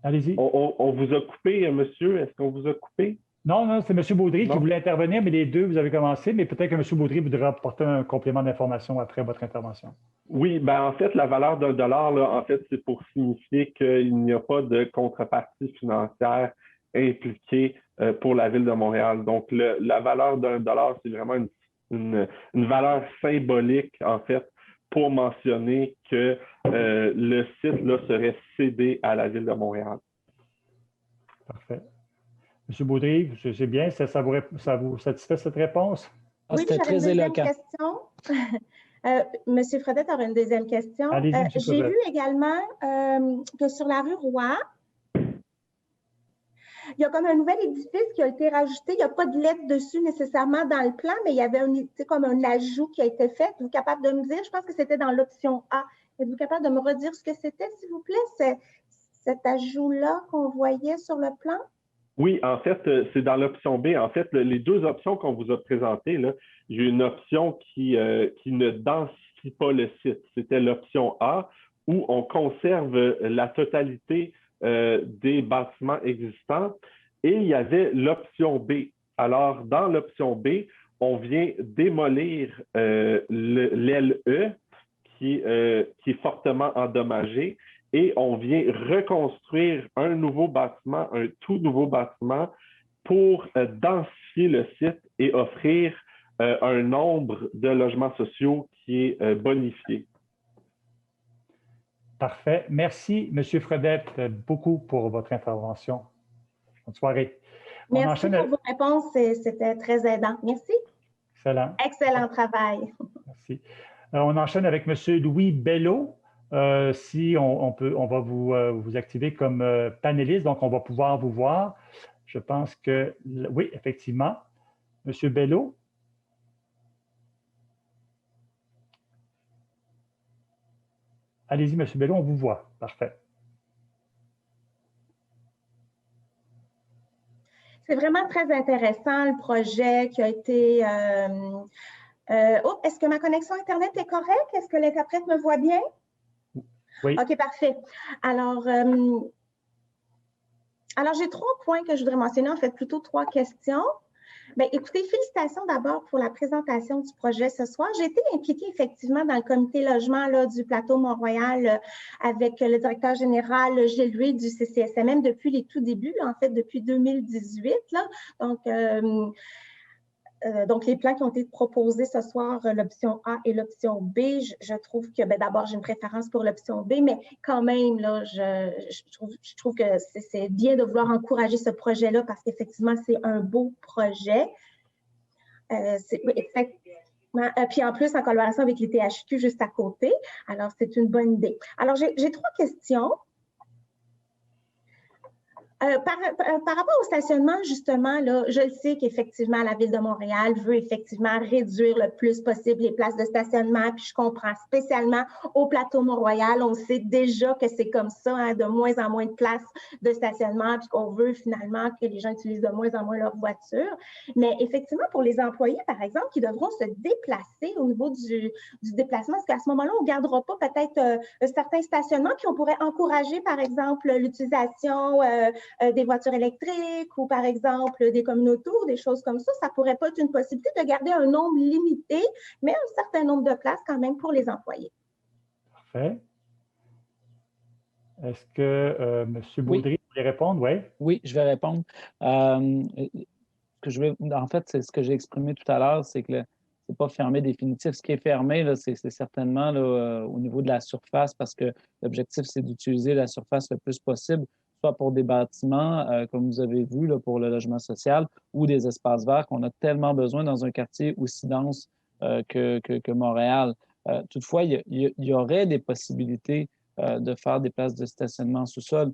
Allez-y. On vous a coupé, monsieur. Est-ce qu'on vous a coupé? Non, c'est M. Baudry qui voulait intervenir, mais les deux, vous avez commencé, mais peut-être que M. Baudry voudra apporter un complément d'information après votre intervention. Oui, ben en fait, la valeur d'$1, là, en fait, c'est pour signifier qu'il n'y a pas de contrepartie financière impliquée pour la Ville de Montréal. Donc, la valeur d'$1, c'est vraiment une valeur symbolique, en fait, pour mentionner que le site là, serait cédé à la Ville de Montréal. Parfait. M. Baudry, c'est bien, ça vous satisfait cette réponse? Oui, j'avais une deuxième question. Monsieur Fredette aura une deuxième question. J'ai vu également que sur la rue Roy, il y a comme un nouvel édifice qui a été rajouté. Il n'y a pas de lettre dessus nécessairement dans le plan, mais il y avait comme un ajout qui a été fait. Êtes-vous capable de me dire? Je pense que c'était dans l'option A. Êtes-vous capable de me redire ce que c'était, s'il vous plaît, cet ajout-là qu'on voyait sur le plan? Oui, en fait, c'est dans l'option B. En fait, les deux options qu'on vous a présentées, là, il y a une option qui ne densifie pas le site. C'était l'option A, où on conserve la totalité des bâtiments existants. Et il y avait l'option B. Alors, dans l'option B, on vient démolir l'aile E qui est fortement endommagée et on vient reconstruire un nouveau bâtiment, un tout nouveau bâtiment pour densifier le site et offrir un nombre de logements sociaux qui est bonifié. Parfait. Merci, M. Fredette, beaucoup pour votre intervention. Bonne soirée. Merci pour vos réponses. C'était très aidant. Merci. Excellent. Excellent travail. Merci. On enchaîne avec M. Louis Bello. Si on va vous activer comme panéliste, donc on va pouvoir vous voir. Je pense que oui, effectivement. M. Bello. Allez-y, M. Bello, on vous voit. Parfait. C'est vraiment très intéressant, le projet qui a été... est-ce que ma connexion Internet est correcte? Est-ce que l'interprète me voit bien? Oui. OK, parfait. Alors j'ai 3 points que je voudrais mentionner, en fait, plutôt 3 questions. Bien, écoutez, félicitations d'abord pour la présentation du projet ce soir. J'ai été impliquée effectivement dans le comité logement là, du plateau Mont-Royal avec le directeur général Gilles Louis du CCSMM depuis les tout débuts, en fait, depuis 2018. Là. Donc, les plans qui ont été proposés ce soir, l'option A et l'option B, je trouve que, d'abord, j'ai une préférence pour l'option B, mais quand même, là, je trouve que c'est bien de vouloir encourager ce projet-là parce qu'effectivement, c'est un beau projet. Puis en plus, en collaboration avec les THQ juste à côté. Alors, c'est une bonne idée. Alors, j'ai 3 questions. Par rapport au stationnement, justement, là, je le sais qu'effectivement, la Ville de Montréal veut effectivement réduire le plus possible les places de stationnement, puis je comprends spécialement au plateau Mont-Royal, on sait déjà que c'est comme ça, hein, de moins en moins de places de stationnement, puis qu'on veut finalement que les gens utilisent de moins en moins leur voiture. Mais effectivement, pour les employés, par exemple, qui devront se déplacer au niveau du déplacement, est-ce qu'à ce moment-là, on ne gardera pas peut-être certains stationnements, puis on pourrait encourager, par exemple, l'utilisation des voitures électriques ou, par exemple, des communautés, des choses comme ça. Ça pourrait pas être une possibilité de garder un nombre limité, mais un certain nombre de places quand même pour les employés. Parfait. Est-ce que M. Baudry voulait répondre? Oui. Oui, je vais répondre. En fait, c'est ce que j'ai exprimé tout à l'heure, c'est que c'est pas fermé définitif. Ce qui est fermé, là, c'est certainement là, au niveau de la surface, parce que l'objectif, c'est d'utiliser la surface le plus possible, soit pour des bâtiments, comme vous avez vu, là, pour le logement social, ou des espaces verts qu'on a tellement besoin dans un quartier aussi dense que Montréal. Toutefois, il y aurait des possibilités de faire des places de stationnement en sous-sol,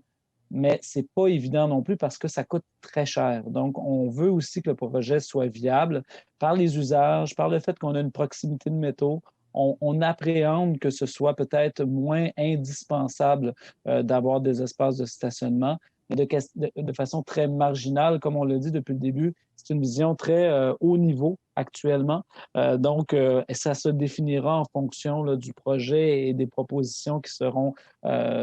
mais ce n'est pas évident non plus parce que ça coûte très cher. Donc, on veut aussi que le projet soit viable par les usages, par le fait qu'on a une proximité de métro. On appréhende que ce soit peut-être moins indispensable d'avoir des espaces de stationnement, mais de façon très marginale, comme on l'a dit depuis le début. C'est une vision très haut niveau actuellement. Donc, ça se définira en fonction là, du projet et des propositions qui seront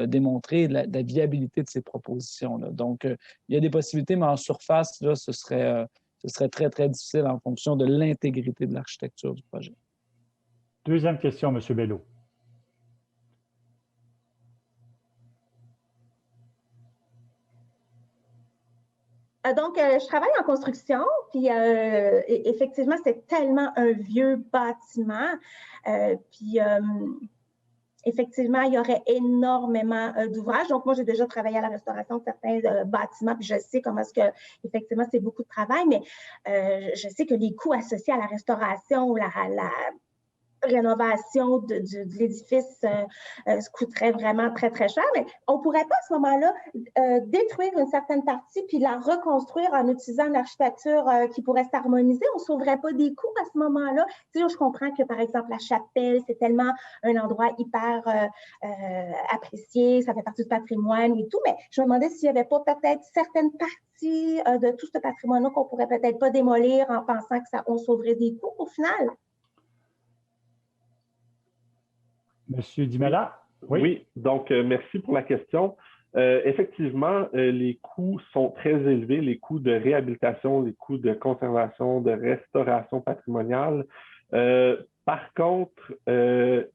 démontrées, et de la viabilité de ces propositions-là. Donc, il y a des possibilités, mais en surface, là, ce serait très, très difficile en fonction de l'intégrité de l'architecture du projet. Deuxième question, M. Bello. Donc, je travaille en construction, puis effectivement, c'est tellement un vieux bâtiment. Puis, effectivement, il y aurait énormément d'ouvrages. Donc, moi, j'ai déjà travaillé à la restauration de certains bâtiments, puis je sais comment est-ce que, effectivement, c'est beaucoup de travail, mais je sais que les coûts associés à la restauration ou la rénovation de l'édifice coûterait vraiment très, très cher. Mais on ne pourrait pas à ce moment-là détruire une certaine partie puis la reconstruire en utilisant une architecture qui pourrait s'harmoniser. On ne sauverait pas des coûts à ce moment-là. Tu sais, je comprends que, par exemple, la chapelle, c'est tellement un endroit hyper apprécié, ça fait partie du patrimoine et tout, mais je me demandais s'il n'y avait pas peut-être certaines parties de tout ce patrimoine-là qu'on ne pourrait peut-être pas démolir en pensant que on sauverait des coûts au final. Monsieur Dimala? Oui, donc merci pour la question. Effectivement, les coûts sont très élevés, les coûts de réhabilitation, les coûts de conservation, de restauration patrimoniale. Par contre,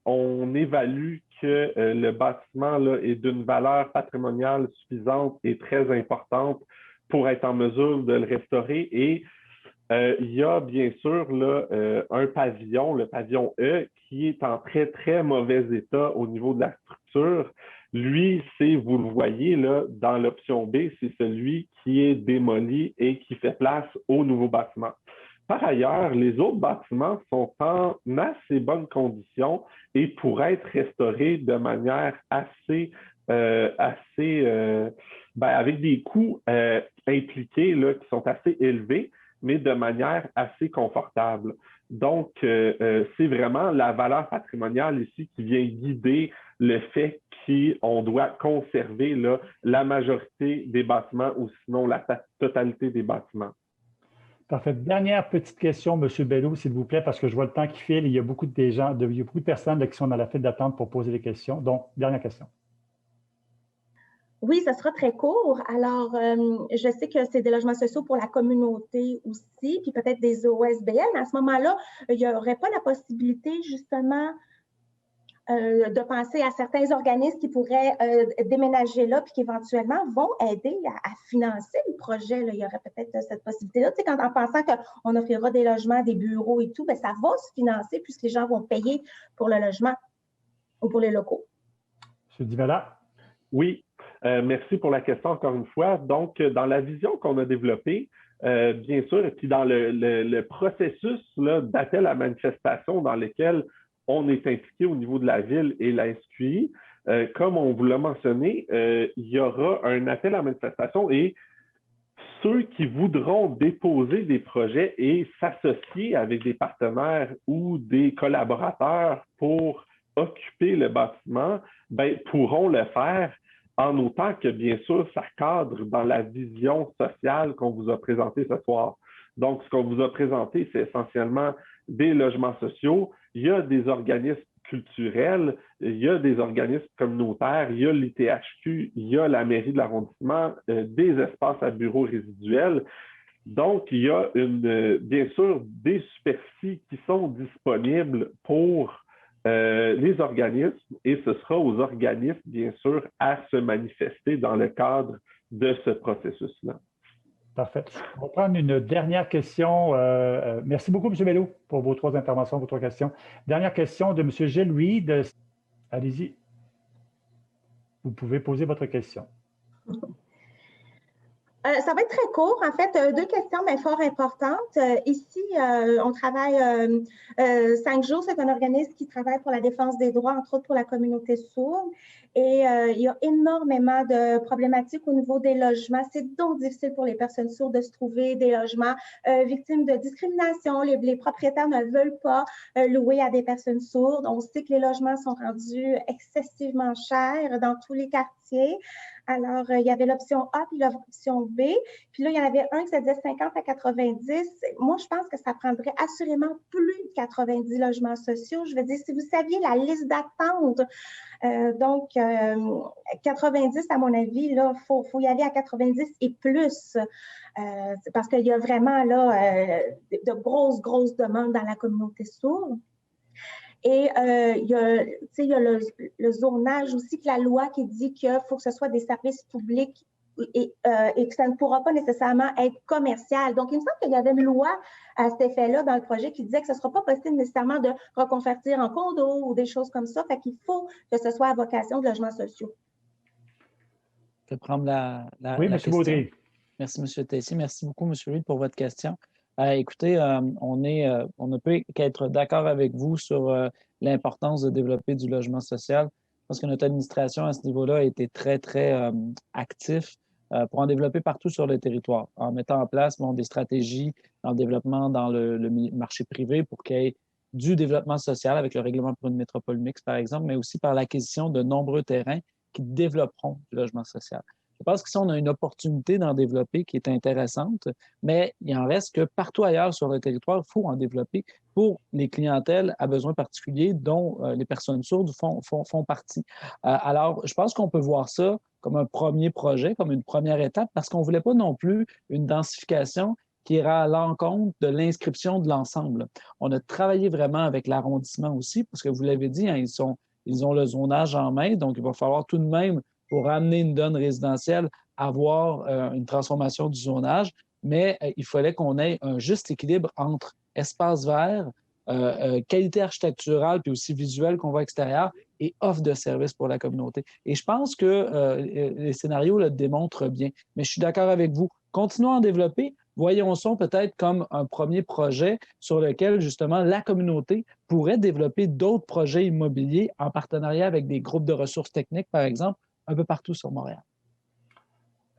on évalue que le bâtiment là, est d'une valeur patrimoniale suffisante et très importante pour être en mesure de le restaurer. Et il y a bien sûr là, un pavillon, le pavillon E, qui est en très, très mauvais état au niveau de la structure. Lui, c'est, vous le voyez là, dans l'option B, c'est celui qui est démoli et qui fait place au nouveau bâtiment. Par ailleurs, les autres bâtiments sont en assez bonnes conditions et pourraient être restaurés de manière avec des coûts impliqués là, qui sont assez élevés, mais de manière assez confortable. Donc, c'est vraiment la valeur patrimoniale ici qui vient guider le fait qu'on doit conserver là, la majorité des bâtiments ou sinon la totalité des bâtiments. Parfait. Dernière petite question, M. Bello, s'il vous plaît, parce que je vois le temps qui file et il y a beaucoup de personnes là, qui sont dans la file d'attente pour poser des questions. Donc, dernière question. Oui, ça sera très court. Alors, je sais que c'est des logements sociaux pour la communauté aussi, puis peut-être des OSBL, mais à ce moment-là, il n'y aurait pas la possibilité, justement, de penser à certains organismes qui pourraient déménager là, puis qui éventuellement vont aider à financer le projet. Là. Il y aurait peut-être cette possibilité-là. Tu sais, en pensant qu'on offrira des logements, des bureaux et tout, bien, ça va se financer puisque les gens vont payer pour le logement ou pour les locaux. M. Dimala? Oui. Merci pour la question encore une fois. Donc, dans la vision qu'on a développée, bien sûr, et puis dans le processus d'appel à manifestation dans lequel on est impliqué au niveau de la ville et la SQI, comme on vous l'a mentionné, il y aura un appel à manifestation et ceux qui voudront déposer des projets et s'associer avec des partenaires ou des collaborateurs pour occuper le bâtiment, ben, pourront le faire en autant que, bien sûr, ça cadre dans la vision sociale qu'on vous a présentée ce soir. Donc, ce qu'on vous a présenté, c'est essentiellement des logements sociaux. Il y a des organismes culturels, il y a des organismes communautaires, il y a l'ITHQ, il y a la mairie de l'arrondissement, des espaces à bureaux résiduels. Donc, il y a bien sûr des superficies qui sont disponibles pour les organismes et ce sera aux organismes, bien sûr, à se manifester dans le cadre de ce processus-là. Parfait. On va prendre une dernière question. Merci beaucoup, M. Bello, pour vos 3 interventions, vos 3 questions. Dernière question de M. Gilles Reed. Allez-y. Vous pouvez poser votre question. Ça va être très court. En fait, 2 questions, mais fort importantes. Ici, on travaille 5 jours. C'est un organisme qui travaille pour la défense des droits, entre autres pour la communauté sourde. Et il y a énormément de problématiques au niveau des logements. C'est donc difficile pour les personnes sourdes de se trouver des logements victimes de discrimination. Les propriétaires ne veulent pas louer à des personnes sourdes. On sait que les logements sont rendus excessivement chers dans tous les quartiers. Alors, il y avait l'option A puis l'option B. Puis là, il y en avait un qui se disait 50 à 90. Moi, je pense que ça prendrait assurément plus de 90 logements sociaux. Je veux dire, si vous saviez la liste d'attente, 90, à mon avis, là, faut y aller à 90 et plus. Parce qu'il y a vraiment là, de grosses demandes dans la communauté sourde. Et il y a le zonage aussi, que la loi qui dit qu'il faut que ce soit des services publics et que ça ne pourra pas nécessairement être commercial. Donc, il me semble qu'il y avait une loi à cet effet-là dans le projet qui disait que ce ne sera pas possible nécessairement de reconvertir en condo ou des choses comme ça. Fait qu'il faut que ce soit à vocation de logements sociaux. Je vais prendre la oui, M. Baudry. Merci, M. Tessier. Merci beaucoup, M. Reed, pour votre question. Écoutez, on ne peut qu'être d'accord avec vous sur l'importance de développer du logement social. Je pense que notre administration à ce niveau-là a été très, très actif pour en développer partout sur le territoire, en mettant en place des stratégies dans le développement dans le marché privé pour qu'il y ait du développement social avec le règlement pour une métropole mixte, par exemple, mais aussi par l'acquisition de nombreux terrains qui développeront du logement social. Je pense que ça, on a une opportunité d'en développer qui est intéressante, mais il en reste que partout ailleurs sur le territoire, il faut en développer pour les clientèles à besoins particuliers dont les personnes sourdes font partie. Alors, je pense qu'on peut voir ça comme un premier projet, comme une première étape, parce qu'on ne voulait pas non plus une densification qui ira à l'encontre de l'inscription de l'ensemble. On a travaillé vraiment avec l'arrondissement aussi, parce que vous l'avez dit, hein, ils ont le zonage en main, donc il va falloir tout de même, pour amener une donne résidentielle, avoir une transformation du zonage, mais il fallait qu'on ait un juste équilibre entre espace vert, qualité architecturale puis aussi visuelle qu'on voit extérieure et offre de services pour la communauté. Et je pense que les scénarios le démontrent bien. Mais je suis d'accord avec vous. Continuons à en développer. Voyons ça peut-être comme un premier projet sur lequel, justement, la communauté pourrait développer d'autres projets immobiliers en partenariat avec des groupes de ressources techniques, par exemple, un peu partout sur Montréal.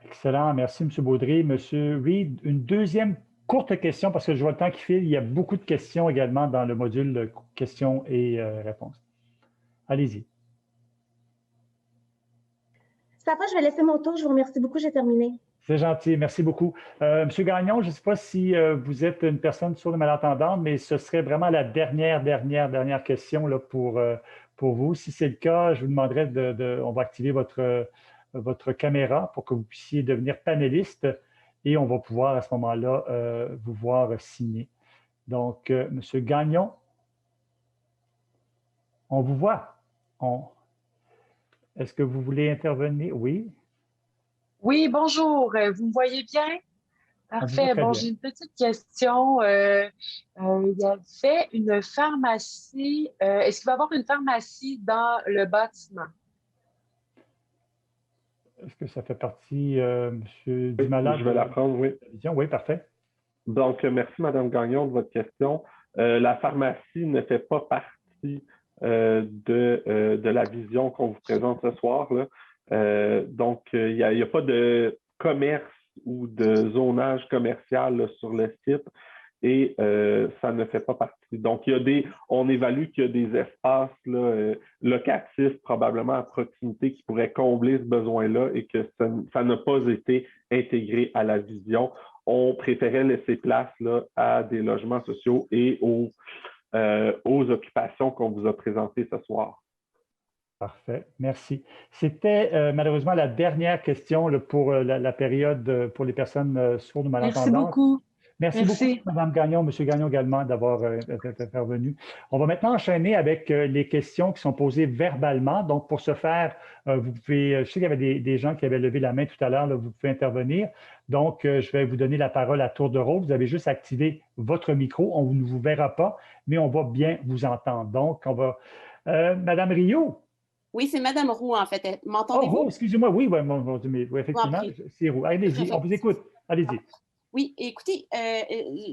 Excellent. Merci, M. Baudry. M. Reed, une deuxième courte question, parce que je vois le temps qui file. Il y a beaucoup de questions également dans le module questions et réponses. Allez-y. Ça va, je vais laisser mon tour. Je vous remercie beaucoup. J'ai terminé. C'est gentil. Merci beaucoup. Monsieur Gagnon, je ne sais pas si vous êtes une personne sourde et malentendante, mais ce serait vraiment la dernière question là, pour vous. Si c'est le cas, je vous demanderai on va activer votre caméra pour que vous puissiez devenir panéliste et on va pouvoir à ce moment-là vous voir signer. Donc, Monsieur Gagnon, on vous voit. Est-ce que vous voulez intervenir? Oui. Oui, bonjour. Vous me voyez bien? Parfait. Bon, j'ai une petite question. Il y avait une pharmacie. Est-ce qu'il va y avoir une pharmacie dans le bâtiment? Est-ce que ça fait partie, M. Dumalade? Je vais la prendre, oui. Oui, parfait. Donc, merci, Mme Gagnon, de votre question. La pharmacie ne fait pas partie de la vision qu'on vous présente ce soir, là. Donc, il n'y a pas de commerce ou de zonage commercial là, sur le site et ça ne fait pas partie. Donc, on évalue qu'il y a des espaces là, locatifs probablement à proximité qui pourraient combler ce besoin-là et que ça n'a pas été intégré à la vision. On préférait laisser place là, à des logements sociaux et aux occupations qu'on vous a présentées ce soir. Parfait, merci. C'était malheureusement la dernière question là, pour la période pour les personnes sourdes ou malentendantes. Merci beaucoup. Merci beaucoup, Mme Gagnon, M. Gagnon également, d'avoir intervenu. On va maintenant enchaîner avec les questions qui sont posées verbalement. Donc, pour ce faire, vous pouvez, je sais qu'il y avait des gens qui avaient levé la main tout à l'heure, vous pouvez intervenir. Donc, je vais vous donner la parole à tour de rôle. Vous avez juste à activer votre micro. On ne vous verra pas, mais on va bien vous entendre. Donc, on va... Madame Rio. Oui, c'est Madame Roux, en fait. Oh, M'entendez-vous? Roux, excusez-moi. Oui, effectivement, c'est Roux. Allez-y, on vous écoute. Allez-y. Oui, écoutez,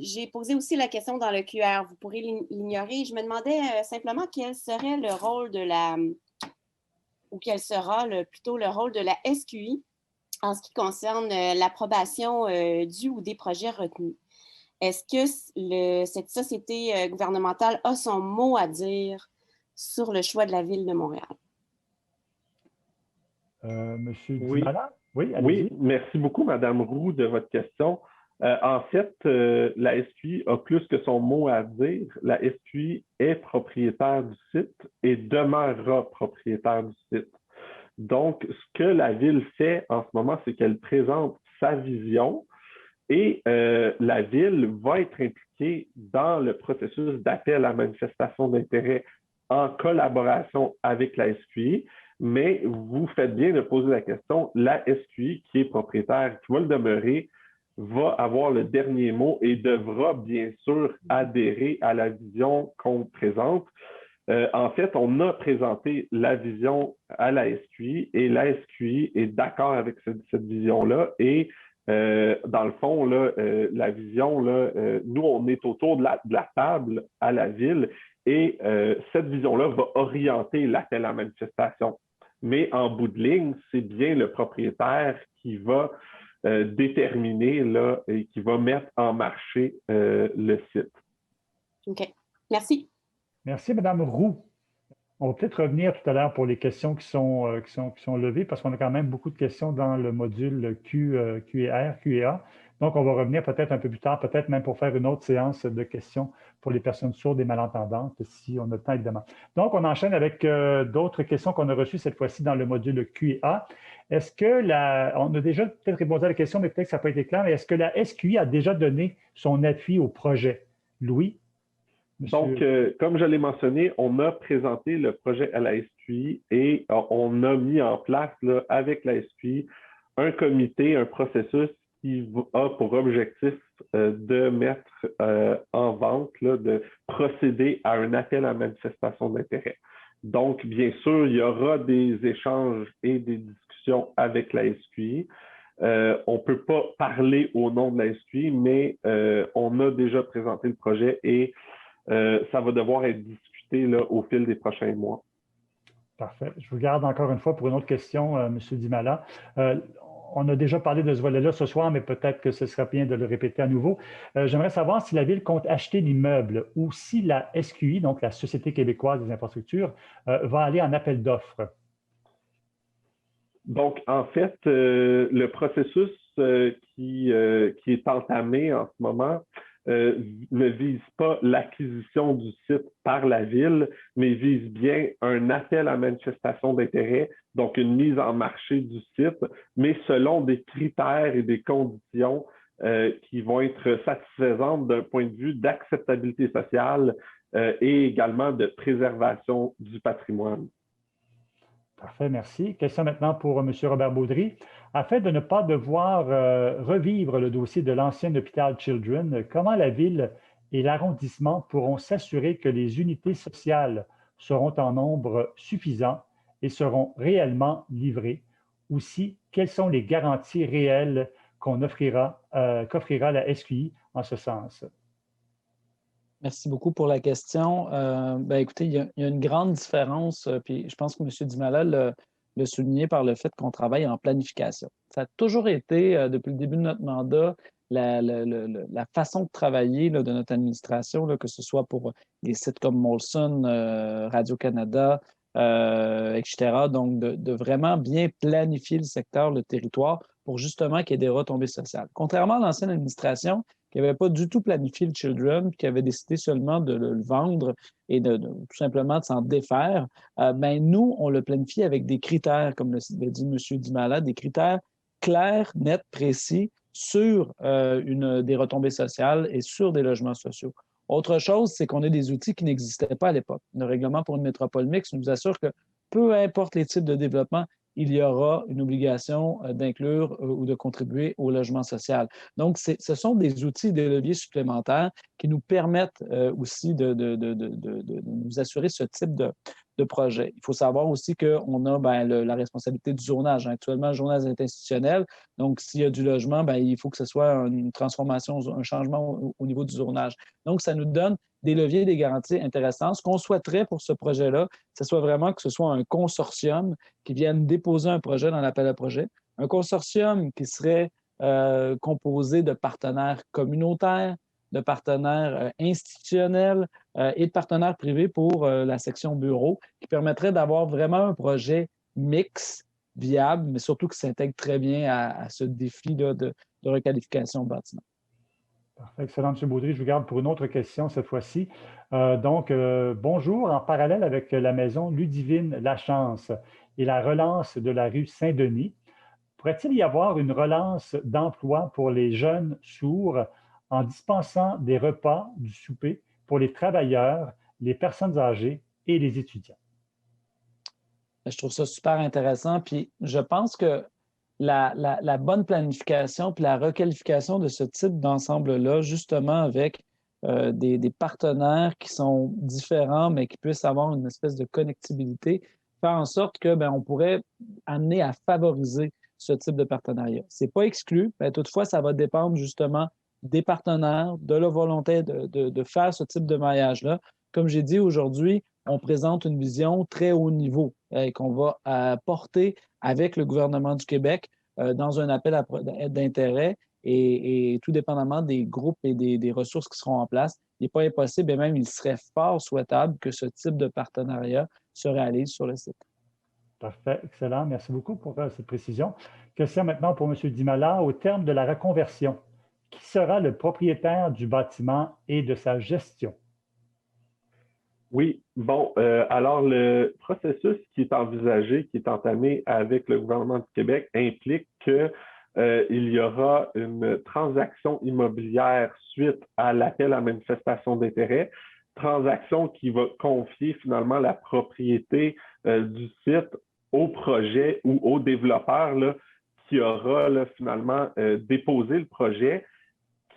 j'ai posé aussi la question dans le QR. Vous pourrez l'ignorer. Je me demandais simplement quel serait le rôle de ou quel sera plutôt le rôle de la SQI en ce qui concerne l'approbation du ou des projets retenus. Est-ce que cette société gouvernementale a son mot à dire sur le choix de la Ville de Montréal? Monsieur Oui. Dimala? Oui, allez-y. Oui, merci beaucoup, Madame Roux, de votre question. En fait, la SQI a plus que son mot à dire. La SQI est propriétaire du site et demeurera propriétaire du site. Donc, ce que la Ville fait en ce moment, c'est qu'elle présente sa vision et la Ville va être impliquée dans le processus d'appel à manifestation d'intérêt en collaboration avec la SQI. Mais vous faites bien de poser la question, la SQI qui est propriétaire, qui va le demeurer, va avoir le dernier mot et devra bien sûr adhérer à la vision qu'on présente. En fait, on a présenté la vision à la SQI et la SQI est d'accord avec cette vision-là. Et dans le fond, là, la vision, là, nous, on est autour de la table à la Ville et cette vision-là va orienter l'appel à manifestation. Mais en bout de ligne, c'est bien le propriétaire qui va déterminer là, et qui va mettre en marché le site. OK. Merci. Merci, Mme Roux. On va peut-être revenir tout à l'heure pour les questions qui sont levées parce qu'on a quand même beaucoup de questions dans le module QEA. Donc, on va revenir peut-être un peu plus tard, peut-être même pour faire une autre séance de questions pour les personnes sourdes et malentendantes, si on a le temps, évidemment. Donc, on enchaîne avec d'autres questions qu'on a reçues cette fois-ci dans le module QEA. Est-ce que on a déjà peut-être répondu à la question, mais peut-être que ça n'a pas été clair, mais est-ce que la SQI a déjà donné son appui au projet? Louis? Monsieur... Donc, comme je l'ai mentionné, on a présenté le projet à la SQI et on a mis en place là, avec la SQI un comité, un processus qui a pour objectif de mettre en vente, là, de procéder à un appel à manifestation d'intérêt. Donc, bien sûr, il y aura des échanges et des discussions avec la SQI. On ne peut pas parler au nom de la SQI, mais on a déjà présenté le projet et ça va devoir être discuté là, au fil des prochains mois. Parfait. Je vous garde encore une fois pour une autre question, M. Dimala. On a déjà parlé de ce volet-là ce soir, mais peut-être que ce sera bien de le répéter à nouveau. J'aimerais savoir si la Ville compte acheter l'immeuble ou si la SQI, donc la Société québécoise des infrastructures, va aller en appel d'offres. Donc, en fait, le processus qui est entamé en ce moment ne vise pas l'acquisition du site par la Ville, mais vise bien un appel à manifestation d'intérêt, donc une mise en marché du site, mais selon des critères et des conditions qui vont être satisfaisantes d'un point de vue d'acceptabilité sociale et également de préservation du patrimoine. Parfait, merci. Question maintenant pour M. Robert Baudry. Afin de ne pas devoir revivre le dossier de l'ancien hôpital Children, comment la Ville et l'arrondissement pourront s'assurer que les unités sociales seront en nombre suffisant et seront réellement livrées? Aussi, quelles sont les garanties réelles qu'offrira la SQI en ce sens? Merci beaucoup pour la question. Écoutez, il y a une grande différence, puis je pense que M. Dimala l'a souligné par le fait qu'on travaille en planification. Ça a toujours été, depuis le début de notre mandat, la façon de travailler là, de notre administration, là, que ce soit pour les sites comme Molson, Radio-Canada, etc. Donc, de vraiment bien planifier le secteur, le territoire, pour justement qu'il y ait des retombées sociales. Contrairement à l'ancienne administration, qui n'avait pas du tout planifié le Children, qui avait décidé seulement de le vendre et tout simplement de s'en défaire, nous, on le planifie avec des critères, comme l'a dit M. Dimala, des critères clairs, nets, précis, sur des retombées sociales et sur des logements sociaux. Autre chose, c'est qu'on a des outils qui n'existaient pas à l'époque. Le règlement pour une métropole mixte nous assure que peu importe les types de développement, il y aura une obligation d'inclure ou de contribuer au logement social. Donc, ce sont des outils, des leviers supplémentaires qui nous permettent aussi de nous assurer ce type de projet. Il faut savoir aussi qu'on a la responsabilité du zonage. Actuellement, le zonage est institutionnel. Donc, s'il y a du logement, il faut que ce soit une transformation, un changement au niveau du zonage. Donc, ça nous donne des leviers, des garanties intéressantes. Ce qu'on souhaiterait pour ce projet-là, ce soit vraiment que ce soit un consortium qui vienne déposer un projet dans l'appel à projet. Un consortium qui serait composé de partenaires communautaires, de partenaires institutionnels et de partenaires privés pour la section bureau, qui permettrait d'avoir vraiment un projet mix, viable, mais surtout qui s'intègre très bien à ce défi là, de requalification de bâtiment. Parfait, excellent, M. Baudry. Je vous garde pour une autre question cette fois-ci. Bonjour. En parallèle avec la maison Ludivine Lachance et la relance de la rue Saint-Denis, pourrait-il y avoir une relance d'emploi pour les jeunes sourds en dispensant des repas du souper pour les travailleurs, les personnes âgées et les étudiants? Je trouve ça super intéressant. Puis je pense que la bonne planification puis la requalification de ce type d'ensemble-là, justement avec des partenaires qui sont différents, mais qui puissent avoir une espèce de connectibilité, faire en sorte que on pourrait amener à favoriser ce type de partenariat. Ce n'est pas exclu, mais toutefois, ça va dépendre justement des partenaires, de leur volonté de faire ce type de maillage-là. Comme j'ai dit aujourd'hui, on présente une vision très haut niveau qu'on va porter avec le gouvernement du Québec dans un appel d'intérêt et tout dépendamment des groupes et des ressources qui seront en place, il n'est pas impossible et même il serait fort souhaitable que ce type de partenariat se réalise sur le site. Parfait, excellent. Merci beaucoup pour cette précision. Question maintenant pour M. Dimala. Au terme de la reconversion, qui sera le propriétaire du bâtiment et de sa gestion? Oui, bon, alors le processus qui est envisagé, qui est entamé avec le gouvernement du Québec, implique qu'il y aura une transaction immobilière suite à l'appel à manifestation d'intérêt, transaction qui va confier finalement la propriété du site au projet ou au développeur là, qui aura là, finalement déposé le projet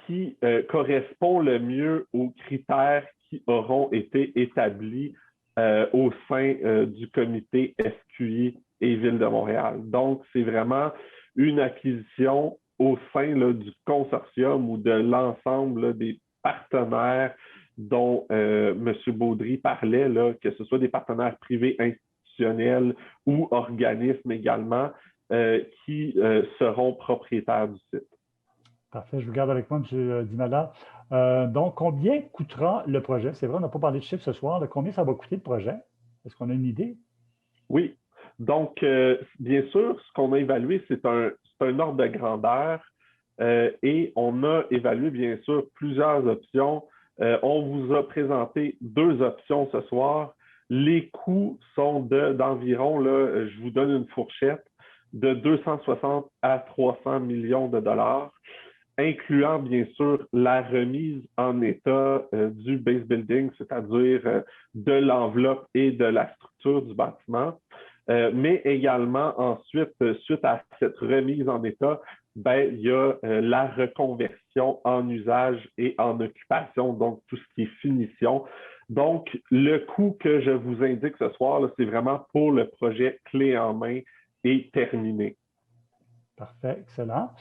qui correspond le mieux aux critères qui auront été établis au sein du comité SQI et Ville de Montréal. Donc, c'est vraiment une acquisition au sein là, du consortium ou de l'ensemble là, des partenaires dont M. Baudry parlait, là, que ce soit des partenaires privés institutionnels ou organismes également, qui seront propriétaires du site. Parfait, je vous garde avec moi, M. Dimala. Donc, combien coûtera le projet? C'est vrai, on n'a pas parlé de chiffres ce soir. De combien ça va coûter le projet? Est-ce qu'on a une idée? Oui. Donc, bien sûr, ce qu'on a évalué, c'est un ordre de grandeur et on a évalué, bien sûr, plusieurs options. On vous a présenté 2 options ce soir. Les coûts sont d'environ, là, je vous donne une fourchette, de 260 à 300 millions de dollars, incluant bien sûr la remise en état du base building, c'est-à-dire de l'enveloppe et de la structure du bâtiment, mais également ensuite, suite à cette remise en état, il y a la reconversion en usage et en occupation, donc tout ce qui est finition. Donc, le coût que je vous indique ce soir, c'est vraiment pour le projet clé en main et terminé. Parfait, excellent.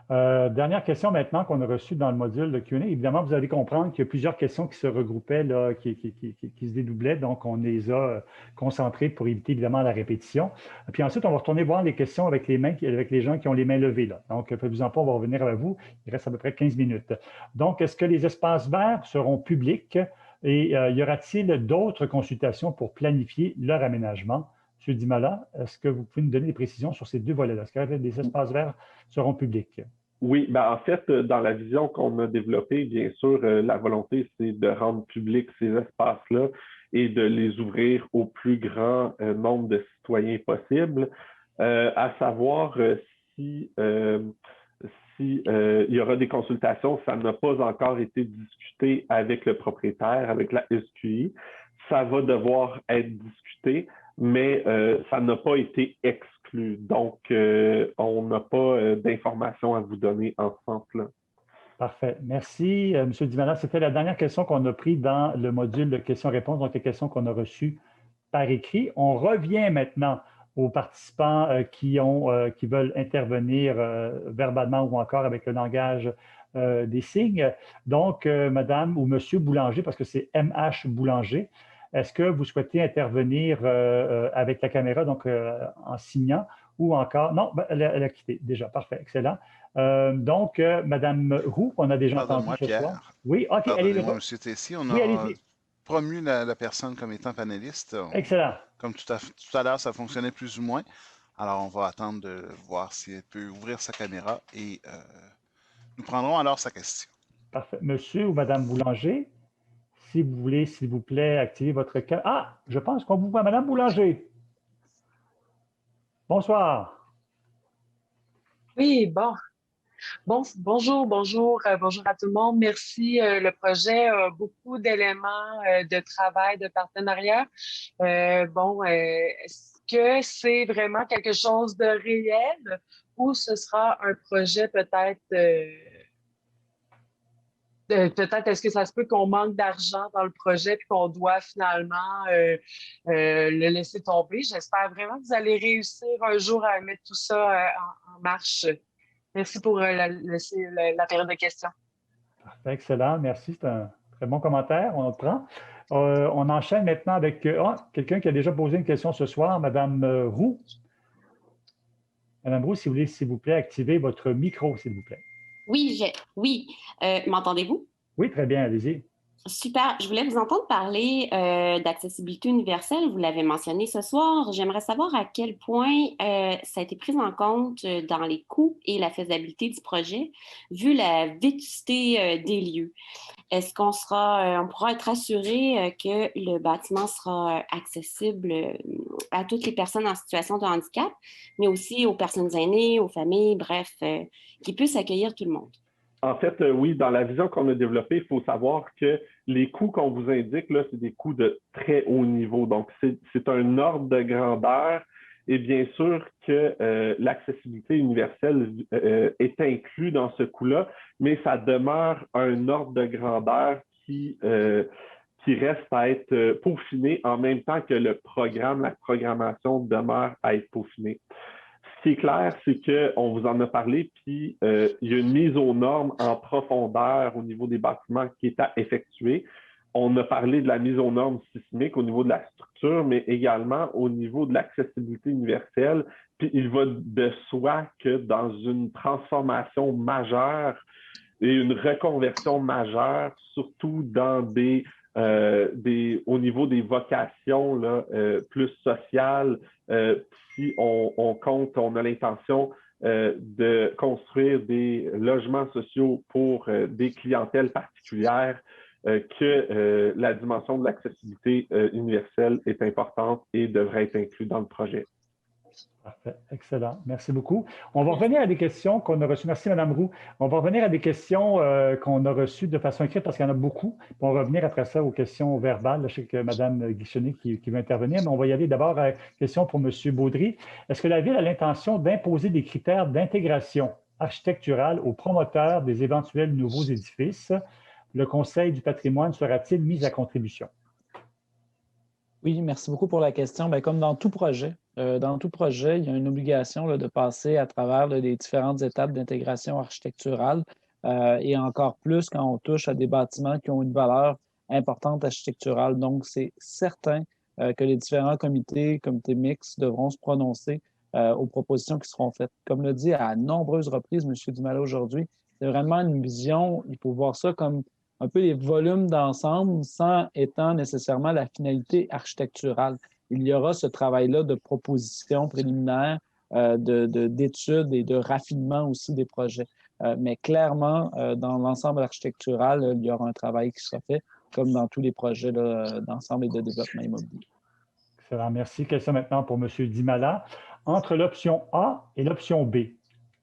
Dernière question maintenant qu'on a reçue dans le module de Q&A. Évidemment, vous allez comprendre qu'il y a plusieurs questions qui se regroupaient, là, qui se dédoublaient. Donc, on les a concentrées pour éviter évidemment la répétition. Puis ensuite, on va retourner voir les questions avec les gens qui ont les mains levées. Là. Donc, faites-vous-en pas, on va revenir à vous. Il reste à peu près 15 minutes. Donc, est-ce que les espaces verts seront publics et y aura-t-il d'autres consultations pour planifier leur aménagement? M. Dimala, est-ce que vous pouvez nous donner des précisions sur ces 2 volets-là? Est-ce que les espaces verts seront publics? Oui, en fait, dans la vision qu'on a développée, bien sûr, la volonté, c'est de rendre publics ces espaces-là et de les ouvrir au plus grand nombre de citoyens possible, à savoir si il y aura des consultations, ça n'a pas encore été discuté avec le propriétaire, avec la SQI. Ça va devoir être discuté, mais ça n'a pas été exclu. Donc, on n'a pas d'informations à vous donner en ce sens-là. Parfait. Merci, M. Dimala. C'était la dernière question qu'on a prise dans le module de questions-réponses, donc les questions qu'on a reçues par écrit. On revient maintenant aux participants qui veulent intervenir verbalement ou encore avec le langage des signes. Donc, Madame ou Monsieur Boulanger, parce que c'est MH Boulanger, est-ce que vous souhaitez intervenir avec la caméra, donc en signant, ou encore... Non, elle a quitté déjà. Parfait, excellent. Donc, Madame Roux, on a déjà entendu ce Pierre. soir. Oui, OK, Pardonnez-moi, M. Tessier, on oui, a promu la personne comme étant panéliste. Excellent. Comme tout à l'heure, ça fonctionnait plus ou moins. Alors, on va attendre de voir si elle peut ouvrir sa caméra et nous prendrons alors sa question. Parfait. Monsieur ou Madame Boulanger, si vous voulez, s'il vous plaît, activer votre caméra. Ah, je pense qu'on vous voit, Madame Boulanger. Bonsoir. Oui, bonjour à tout le monde. Merci. Le projet a beaucoup d'éléments de travail, de partenariat. Est-ce que c'est vraiment quelque chose de réel ou ce sera un projet peut-être est-ce que ça se peut qu'on manque d'argent dans le projet et qu'on doit finalement le laisser tomber? J'espère vraiment que vous allez réussir un jour à mettre tout ça en marche. Merci pour la période de questions. Excellent, merci. C'est un très bon commentaire. On le prend. On enchaîne maintenant avec quelqu'un qui a déjà posé une question ce soir, Madame Roux. Madame Roux, si vous voulez, s'il vous plaît, activez votre micro, s'il vous plaît. Oui. M'entendez-vous? Oui, très bien, allez-y. Super. Je voulais vous entendre parler d'accessibilité universelle. Vous l'avez mentionné ce soir. J'aimerais savoir à quel point ça a été pris en compte dans les coûts et la faisabilité du projet, vu la vétusté des lieux. Est-ce qu'on pourra être assuré que le bâtiment sera accessible à toutes les personnes en situation de handicap, mais aussi aux personnes aînées, aux familles, bref, qui puissent accueillir tout le monde? En fait, oui, dans la vision qu'on a développée, il faut savoir que les coûts qu'on vous indique, là, c'est des coûts de très haut niveau. Donc, c'est un ordre de grandeur. Et bien sûr que l'accessibilité universelle est inclus dans ce coût-là, mais ça demeure un ordre de grandeur qui reste à être peaufiné en même temps que la programmation demeure à être peaufinée. Ce qui est clair, c'est qu'on vous en a parlé, puis il y a une mise aux normes en profondeur au niveau des bâtiments qui est à effectuer. On a parlé de la mise aux normes sismiques au niveau de la structure, mais également au niveau de l'accessibilité universelle. Puis il va de soi que dans une transformation majeure et une reconversion majeure, surtout dans au niveau des vocations là, plus sociales, si on a l'intention de construire des logements sociaux pour des clientèles particulières, que la dimension de l'accessibilité universelle est importante et devrait être inclue dans le projet. Parfait, excellent. Merci beaucoup. On va revenir à des questions qu'on a reçues. Merci, Mme Roux. On va revenir à des questions qu'on a reçues de façon écrite parce qu'il y en a beaucoup. Puis on va revenir après ça aux questions verbales. Là, je sais que Mme Guichonnet qui veut intervenir, mais on va y aller d'abord à la question pour M. Baudry. Est-ce que la Ville a l'intention d'imposer des critères d'intégration architecturale aux promoteurs des éventuels nouveaux édifices? Le Conseil du patrimoine sera-t-il mis à contribution? Oui, merci beaucoup pour la question. Bien, comme dans tout projet, il y a une obligation là, de passer à travers les différentes étapes d'intégration architecturale et encore plus quand on touche à des bâtiments qui ont une valeur importante architecturale. Donc, c'est certain que les différents comités mixtes devront se prononcer aux propositions qui seront faites. Comme l'a dit à nombreuses reprises M. Dimala aujourd'hui, c'est vraiment une vision, il faut voir ça comme un peu les volumes d'ensemble sans étant nécessairement la finalité architecturale. Il y aura ce travail-là de proposition préliminaire, d'études et de raffinement aussi des projets. Mais clairement, dans l'ensemble architectural, il y aura un travail qui sera fait, comme dans tous les projets d'ensemble et de développement immobilier. Excellent, merci. Question maintenant pour M. Dimala. Entre l'option A et l'option B,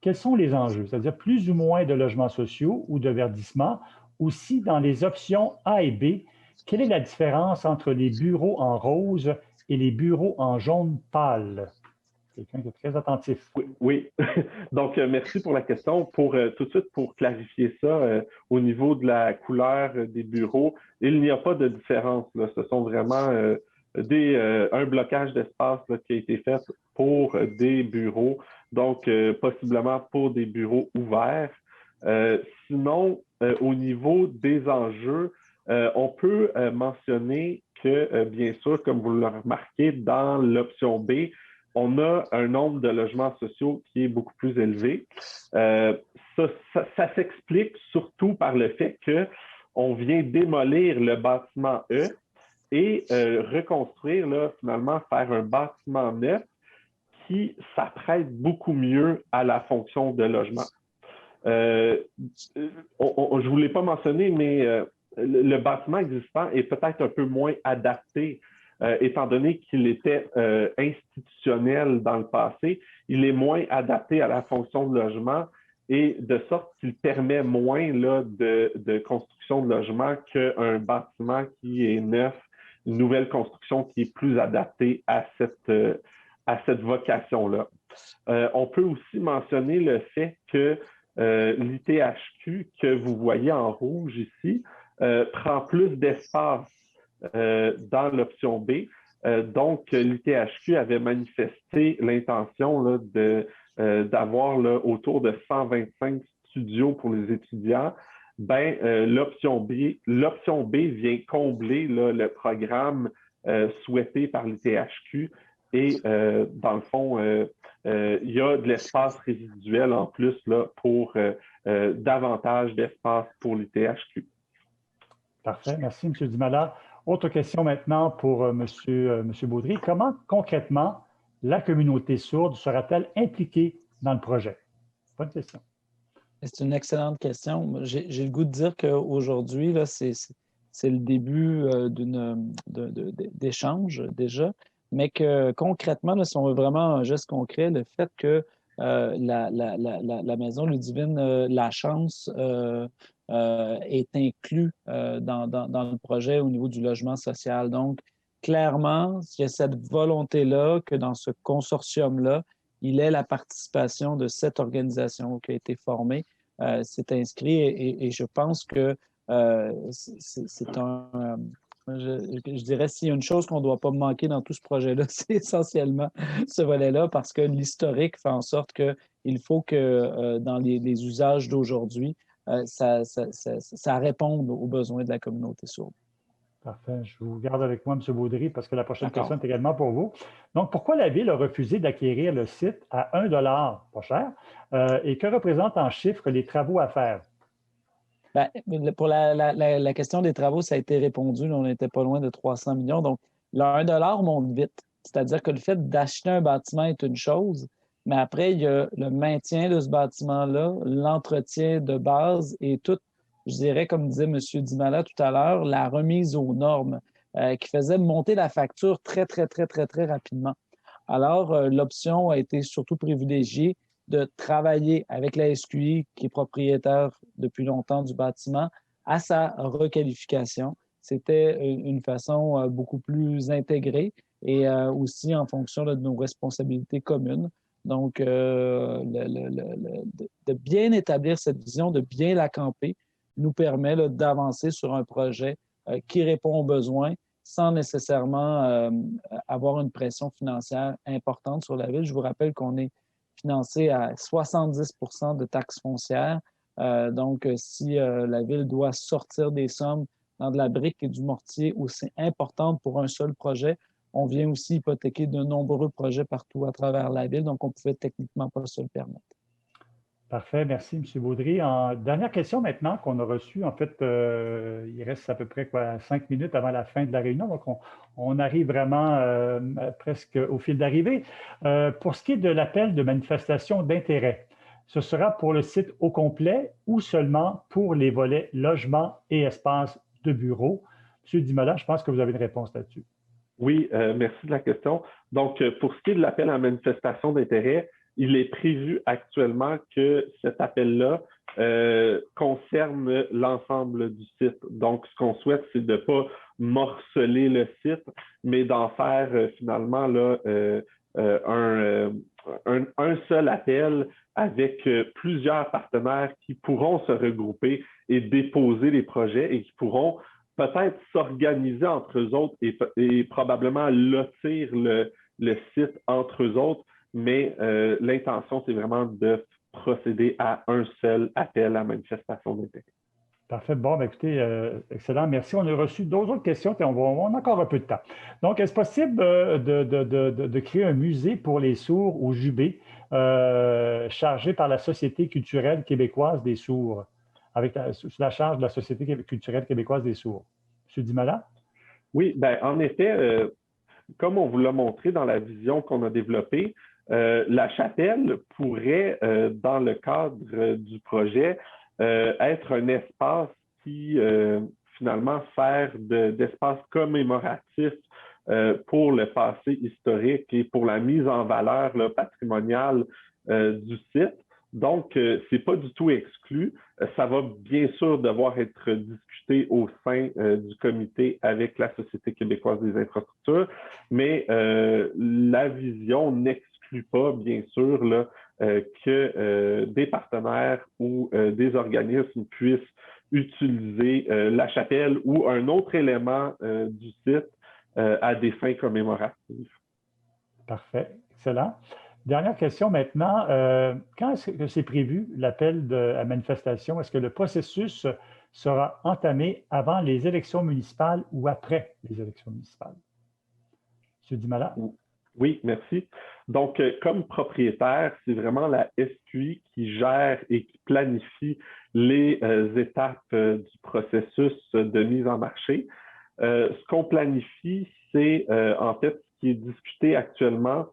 quels sont les enjeux? C'est-à-dire plus ou moins de logements sociaux ou de verdissement. Aussi, dans les options A et B, quelle est la différence entre les bureaux en rose et les bureaux en jaune pâle? Quelqu'un qui est très attentif. Oui. Donc, merci pour la question. Tout de suite, pour clarifier ça, au niveau de la couleur des bureaux, il n'y a pas de différence, là. Ce sont vraiment un blocage d'espace qui a été fait pour des bureaux, donc possiblement pour des bureaux ouverts. Sinon, au niveau des enjeux, on peut mentionner que, bien sûr, comme vous le remarquez, dans l'option B, on a un nombre de logements sociaux qui est beaucoup plus élevé. Ça s'explique surtout par le fait qu'on vient démolir le bâtiment E et reconstruire, là, finalement, faire un bâtiment neuf qui s'apprête beaucoup mieux à la fonction de logement. Je ne vous l'ai pas mentionné, mais le bâtiment existant est peut-être un peu moins adapté, étant donné qu'il était institutionnel dans le passé. Il est moins adapté à la fonction de logement et de sorte qu'il permet moins là, de construction de logement qu'un bâtiment qui est neuf, une nouvelle construction qui est plus adaptée à cette vocation-là. On peut aussi mentionner le fait que l'ITHQ que vous voyez en rouge ici prend plus d'espace dans l'option B. Donc, l'ITHQ avait manifesté l'intention d'avoir autour de 125 studios pour les étudiants. L'option B vient combler là, le programme souhaité par l'ITHQ et dans le fond, il y a de l'espace résiduel en plus là, pour davantage d'espace pour l'ITHQ. Parfait. Merci, M. Dimala. Autre question maintenant pour M. Baudry. Comment concrètement la communauté sourde sera-t-elle impliquée dans le projet? Bonne question. C'est une excellente question. J'ai le goût de dire qu'aujourd'hui, c'est le début d'échanges déjà, mais que concrètement, là, si on veut vraiment un geste concret, le fait que la Maison Ludivine La Chance est inclus dans le projet au niveau du logement social. Donc, clairement, il y a cette volonté-là que dans ce consortium-là, il est la participation de cette organisation qui a été formée, c'est inscrit et je pense que c'est un... Je dirais, s'il y a une chose qu'on ne doit pas manquer dans tout ce projet-là, c'est essentiellement ce volet-là, parce que l'historique fait en sorte qu'il faut que dans les usages d'aujourd'hui, ça réponde aux besoins de la communauté sourde. Parfait. Je vous garde avec moi, M. Baudry, parce que la prochaine question est également pour vous. Donc, pourquoi la Ville a refusé d'acquérir le site à 1 $, pas cher, et que représentent en chiffres les travaux à faire? Pour la question des travaux, ça a été répondu. On n'était pas loin de 300 millions. Donc, le 1 $ monte vite. C'est-à-dire que le fait d'acheter un bâtiment est une chose, mais après, il y a le maintien de ce bâtiment-là, l'entretien de base et tout, je dirais, comme disait M. Dimala tout à l'heure, la remise aux normes qui faisait monter la facture très, très, très, très, très rapidement. Alors, l'option a été surtout privilégiée de travailler avec la SQI, qui est propriétaire depuis longtemps du bâtiment, à sa requalification. C'était une façon beaucoup plus intégrée et aussi en fonction de nos responsabilités communes. Donc, de bien établir cette vision, de bien la camper, nous permet d'avancer sur un projet qui répond aux besoins sans nécessairement avoir une pression financière importante sur la Ville. Je vous rappelle qu'on est financé à 70 % de taxes foncières. Donc, si la Ville doit sortir des sommes dans de la brique et du mortier aussi importantes pour un seul projet, on vient aussi hypothéquer de nombreux projets partout à travers la Ville. Donc, on ne pouvait techniquement pas se le permettre. Parfait. Merci, M. Baudry. Dernière question maintenant qu'on a reçue. En fait, il reste à peu près 5 minutes avant la fin de la réunion. Donc, on arrive vraiment presque au fil d'arrivée. Pour ce qui est de l'appel de manifestation d'intérêt, ce sera pour le site au complet ou seulement pour les volets logement et espace de bureau? M. Dimala, je pense que vous avez une réponse là-dessus. Oui, merci de la question. Donc, pour ce qui est de l'appel à manifestation d'intérêt, il est prévu actuellement que cet appel-là concerne l'ensemble du site. Donc, ce qu'on souhaite, c'est de ne pas morceler le site, mais d'en faire finalement là, un seul appel avec plusieurs partenaires qui pourront se regrouper et déposer les projets et qui pourront peut-être s'organiser entre eux autres et probablement lotir le site entre eux autres, mais l'intention, c'est vraiment de procéder à un seul appel à manifestation d'intérêt. Parfait. Bon, bien, écoutez, excellent. Merci. On a reçu d'autres autres questions, puis on a encore un peu de temps. Donc, est-ce possible de créer un musée pour les sourds au Jubé, chargé par la Société culturelle québécoise des sourds, sous la charge de la Société culturelle québécoise des sourds? M. Dimala? Oui, bien, en effet, comme on vous l'a montré dans la vision qu'on a développée, la chapelle pourrait, dans le cadre du projet, être un espace qui, finalement, sert d'espace commémoratif pour le passé historique et pour la mise en valeur là, patrimoniale du site. Donc, ce n'est pas du tout exclu. Ça va bien sûr devoir être discuté au sein du comité avec la Société québécoise des infrastructures, mais la vision n'exclut pas, bien sûr, là, que des partenaires ou des organismes puissent utiliser la chapelle ou un autre élément du site à des fins commémoratives. Parfait, excellent. Dernière question maintenant. Quand est-ce que c'est prévu, l'appel à manifestation? Est-ce que le processus sera entamé avant les élections municipales ou après les élections municipales? M. Dimala? Oui, merci. Donc, comme propriétaire, c'est vraiment la SQI qui gère et qui planifie les étapes du processus de mise en marché. Ce qu'on planifie, c'est en fait ce qui est discuté actuellement,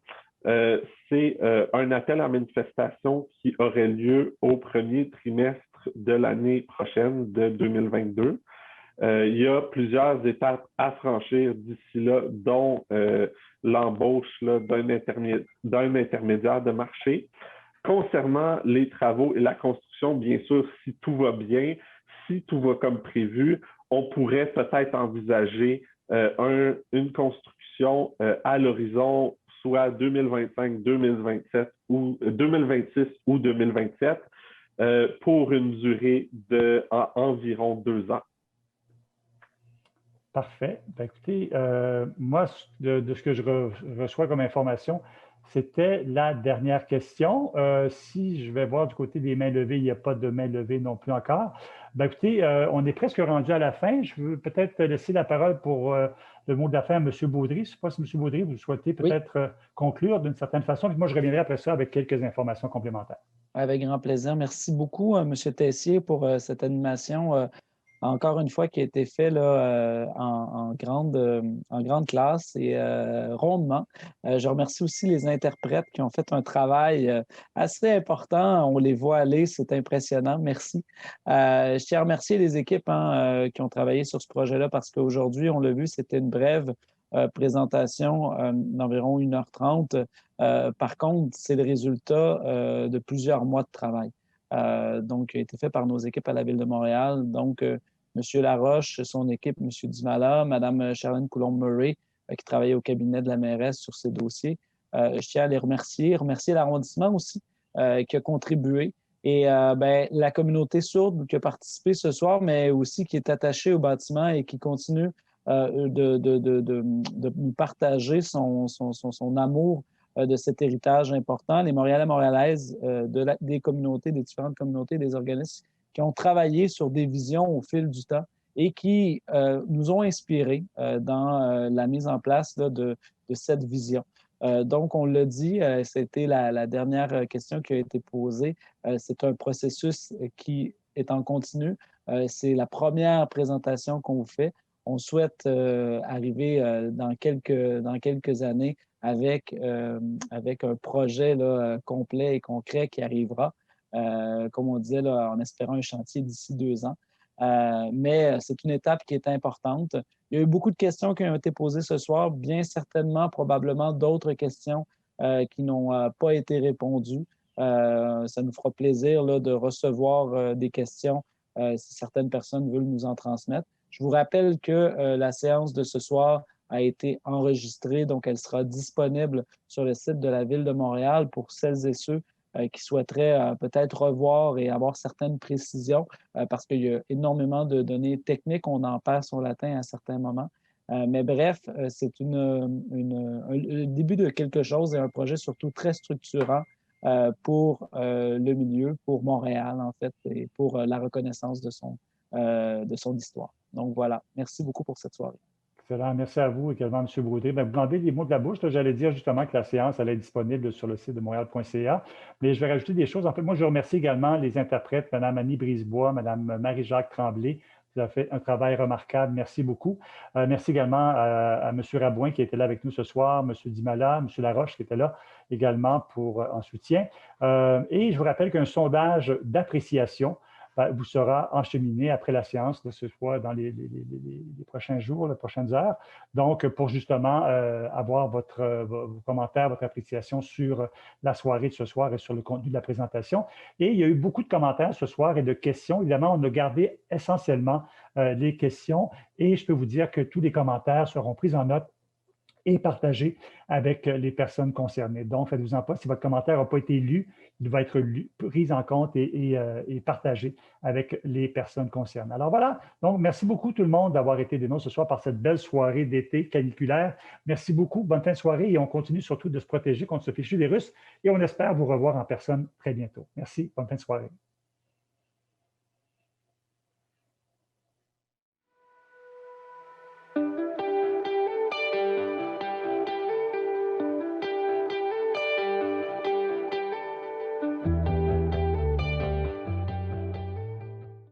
c'est un appel à manifestation qui aurait lieu au premier trimestre de l'année prochaine, de 2022. Il y a plusieurs étapes à franchir d'ici là, dont l'embauche d'un intermédiaire de marché. Concernant les travaux et la construction, bien sûr, si tout va bien, si tout va comme prévu, on pourrait peut-être envisager une construction à l'horizon soit 2025, 2027 ou 2026 ou 2027 pour une durée d'environ 2 ans. Parfait. Bien, écoutez, moi, de ce que je reçois comme information, c'était la dernière question. Si je vais voir du côté des mains levées, il n'y a pas de mains levées non plus encore. Bien, écoutez, on est presque rendu à la fin. Je veux peut-être laisser la parole pour le mot de la fin à M. Baudry. Je ne sais pas si M. Baudry, vous souhaitez peut-être conclure d'une certaine façon. Puis moi, je reviendrai après ça avec quelques informations complémentaires. Avec grand plaisir. Merci beaucoup, M. Tessier, pour cette animation. Encore une fois, qui a été fait là, en grande classe et rondement. Je remercie aussi les interprètes qui ont fait un travail assez important. On les voit aller, c'est impressionnant. Merci. Je tiens à remercier les équipes qui ont travaillé sur ce projet-là parce qu'aujourd'hui, on l'a vu, c'était une brève présentation d'environ 1h30. Par contre, c'est le résultat de plusieurs mois de travail. Donc, qui a été fait par nos équipes à la Ville de Montréal. Donc, M. Laroche, son équipe, M. Dimala, Mme Charlène Coulombe-Murray, qui travaillait au cabinet de la mairesse sur ces dossiers. Je tiens à les remercier l'arrondissement aussi, qui a contribué, et la communauté sourde qui a participé ce soir, mais aussi qui est attachée au bâtiment et qui continue de nous partager son amour de cet héritage important. Les Montréalais, Montréalaises des communautés, des différentes communautés, des organismes qui ont travaillé sur des visions au fil du temps et qui nous ont inspirés dans la mise en place là, de cette vision. Donc, on l'a dit, c'était la dernière question qui a été posée. C'est un processus qui est en continu. C'est la première présentation qu'on vous fait. On souhaite arriver dans quelques années avec un projet là, complet et concret qui arrivera. Comme on disait, là, en espérant un chantier d'ici 2 ans. Mais c'est une étape qui est importante. Il y a eu beaucoup de questions qui ont été posées ce soir, bien certainement, probablement d'autres questions qui n'ont pas été répondues. Ça nous fera plaisir là, de recevoir des questions si certaines personnes veulent nous en transmettre. Je vous rappelle que la séance de ce soir a été enregistrée, donc elle sera disponible sur le site de la Ville de Montréal pour celles et ceux qui souhaiteraient peut-être revoir et avoir certaines précisions parce qu'il y a énormément de données techniques, on en perd son latin à certains moments. Mais bref, c'est le début de quelque chose et un projet surtout très structurant pour le milieu, pour Montréal en fait, et pour la reconnaissance de son histoire. Donc voilà, merci beaucoup pour cette soirée. Excellent. Merci à vous également, M. Baudet. Bien, vous m'enlevez des mots de la bouche. J'allais dire justement que la séance allait être disponible sur le site de montréal.ca. Mais je vais rajouter des choses. En fait, moi, je remercie également les interprètes, Mme Annie Brisebois, Mme Marie-Jacques Tremblay. Vous avez fait un travail remarquable. Merci beaucoup. Merci également à M. Rabouin qui était là avec nous ce soir, M. Dimala, M. Laroche qui était là également en soutien. Et je vous rappelle qu'un sondage d'appréciation vous sera encheminé après la séance, ce soit dans les prochains jours, les prochaines heures. Donc, pour justement avoir vos commentaires, votre appréciation sur la soirée de ce soir et sur le contenu de la présentation. Et il y a eu beaucoup de commentaires ce soir et de questions. Évidemment, on a gardé essentiellement les questions et je peux vous dire que tous les commentaires seront pris en note et partagé avec les personnes concernées. Donc, faites-vous-en pas. Si votre commentaire n'a pas été lu, il va être pris en compte et partagé avec les personnes concernées. Alors voilà. Donc, merci beaucoup tout le monde d'avoir été des nôtres ce soir par cette belle soirée d'été caniculaire. Merci beaucoup. Bonne fin de soirée et on continue surtout de se protéger contre ce fichu virus et on espère vous revoir en personne très bientôt. Merci. Bonne fin de soirée.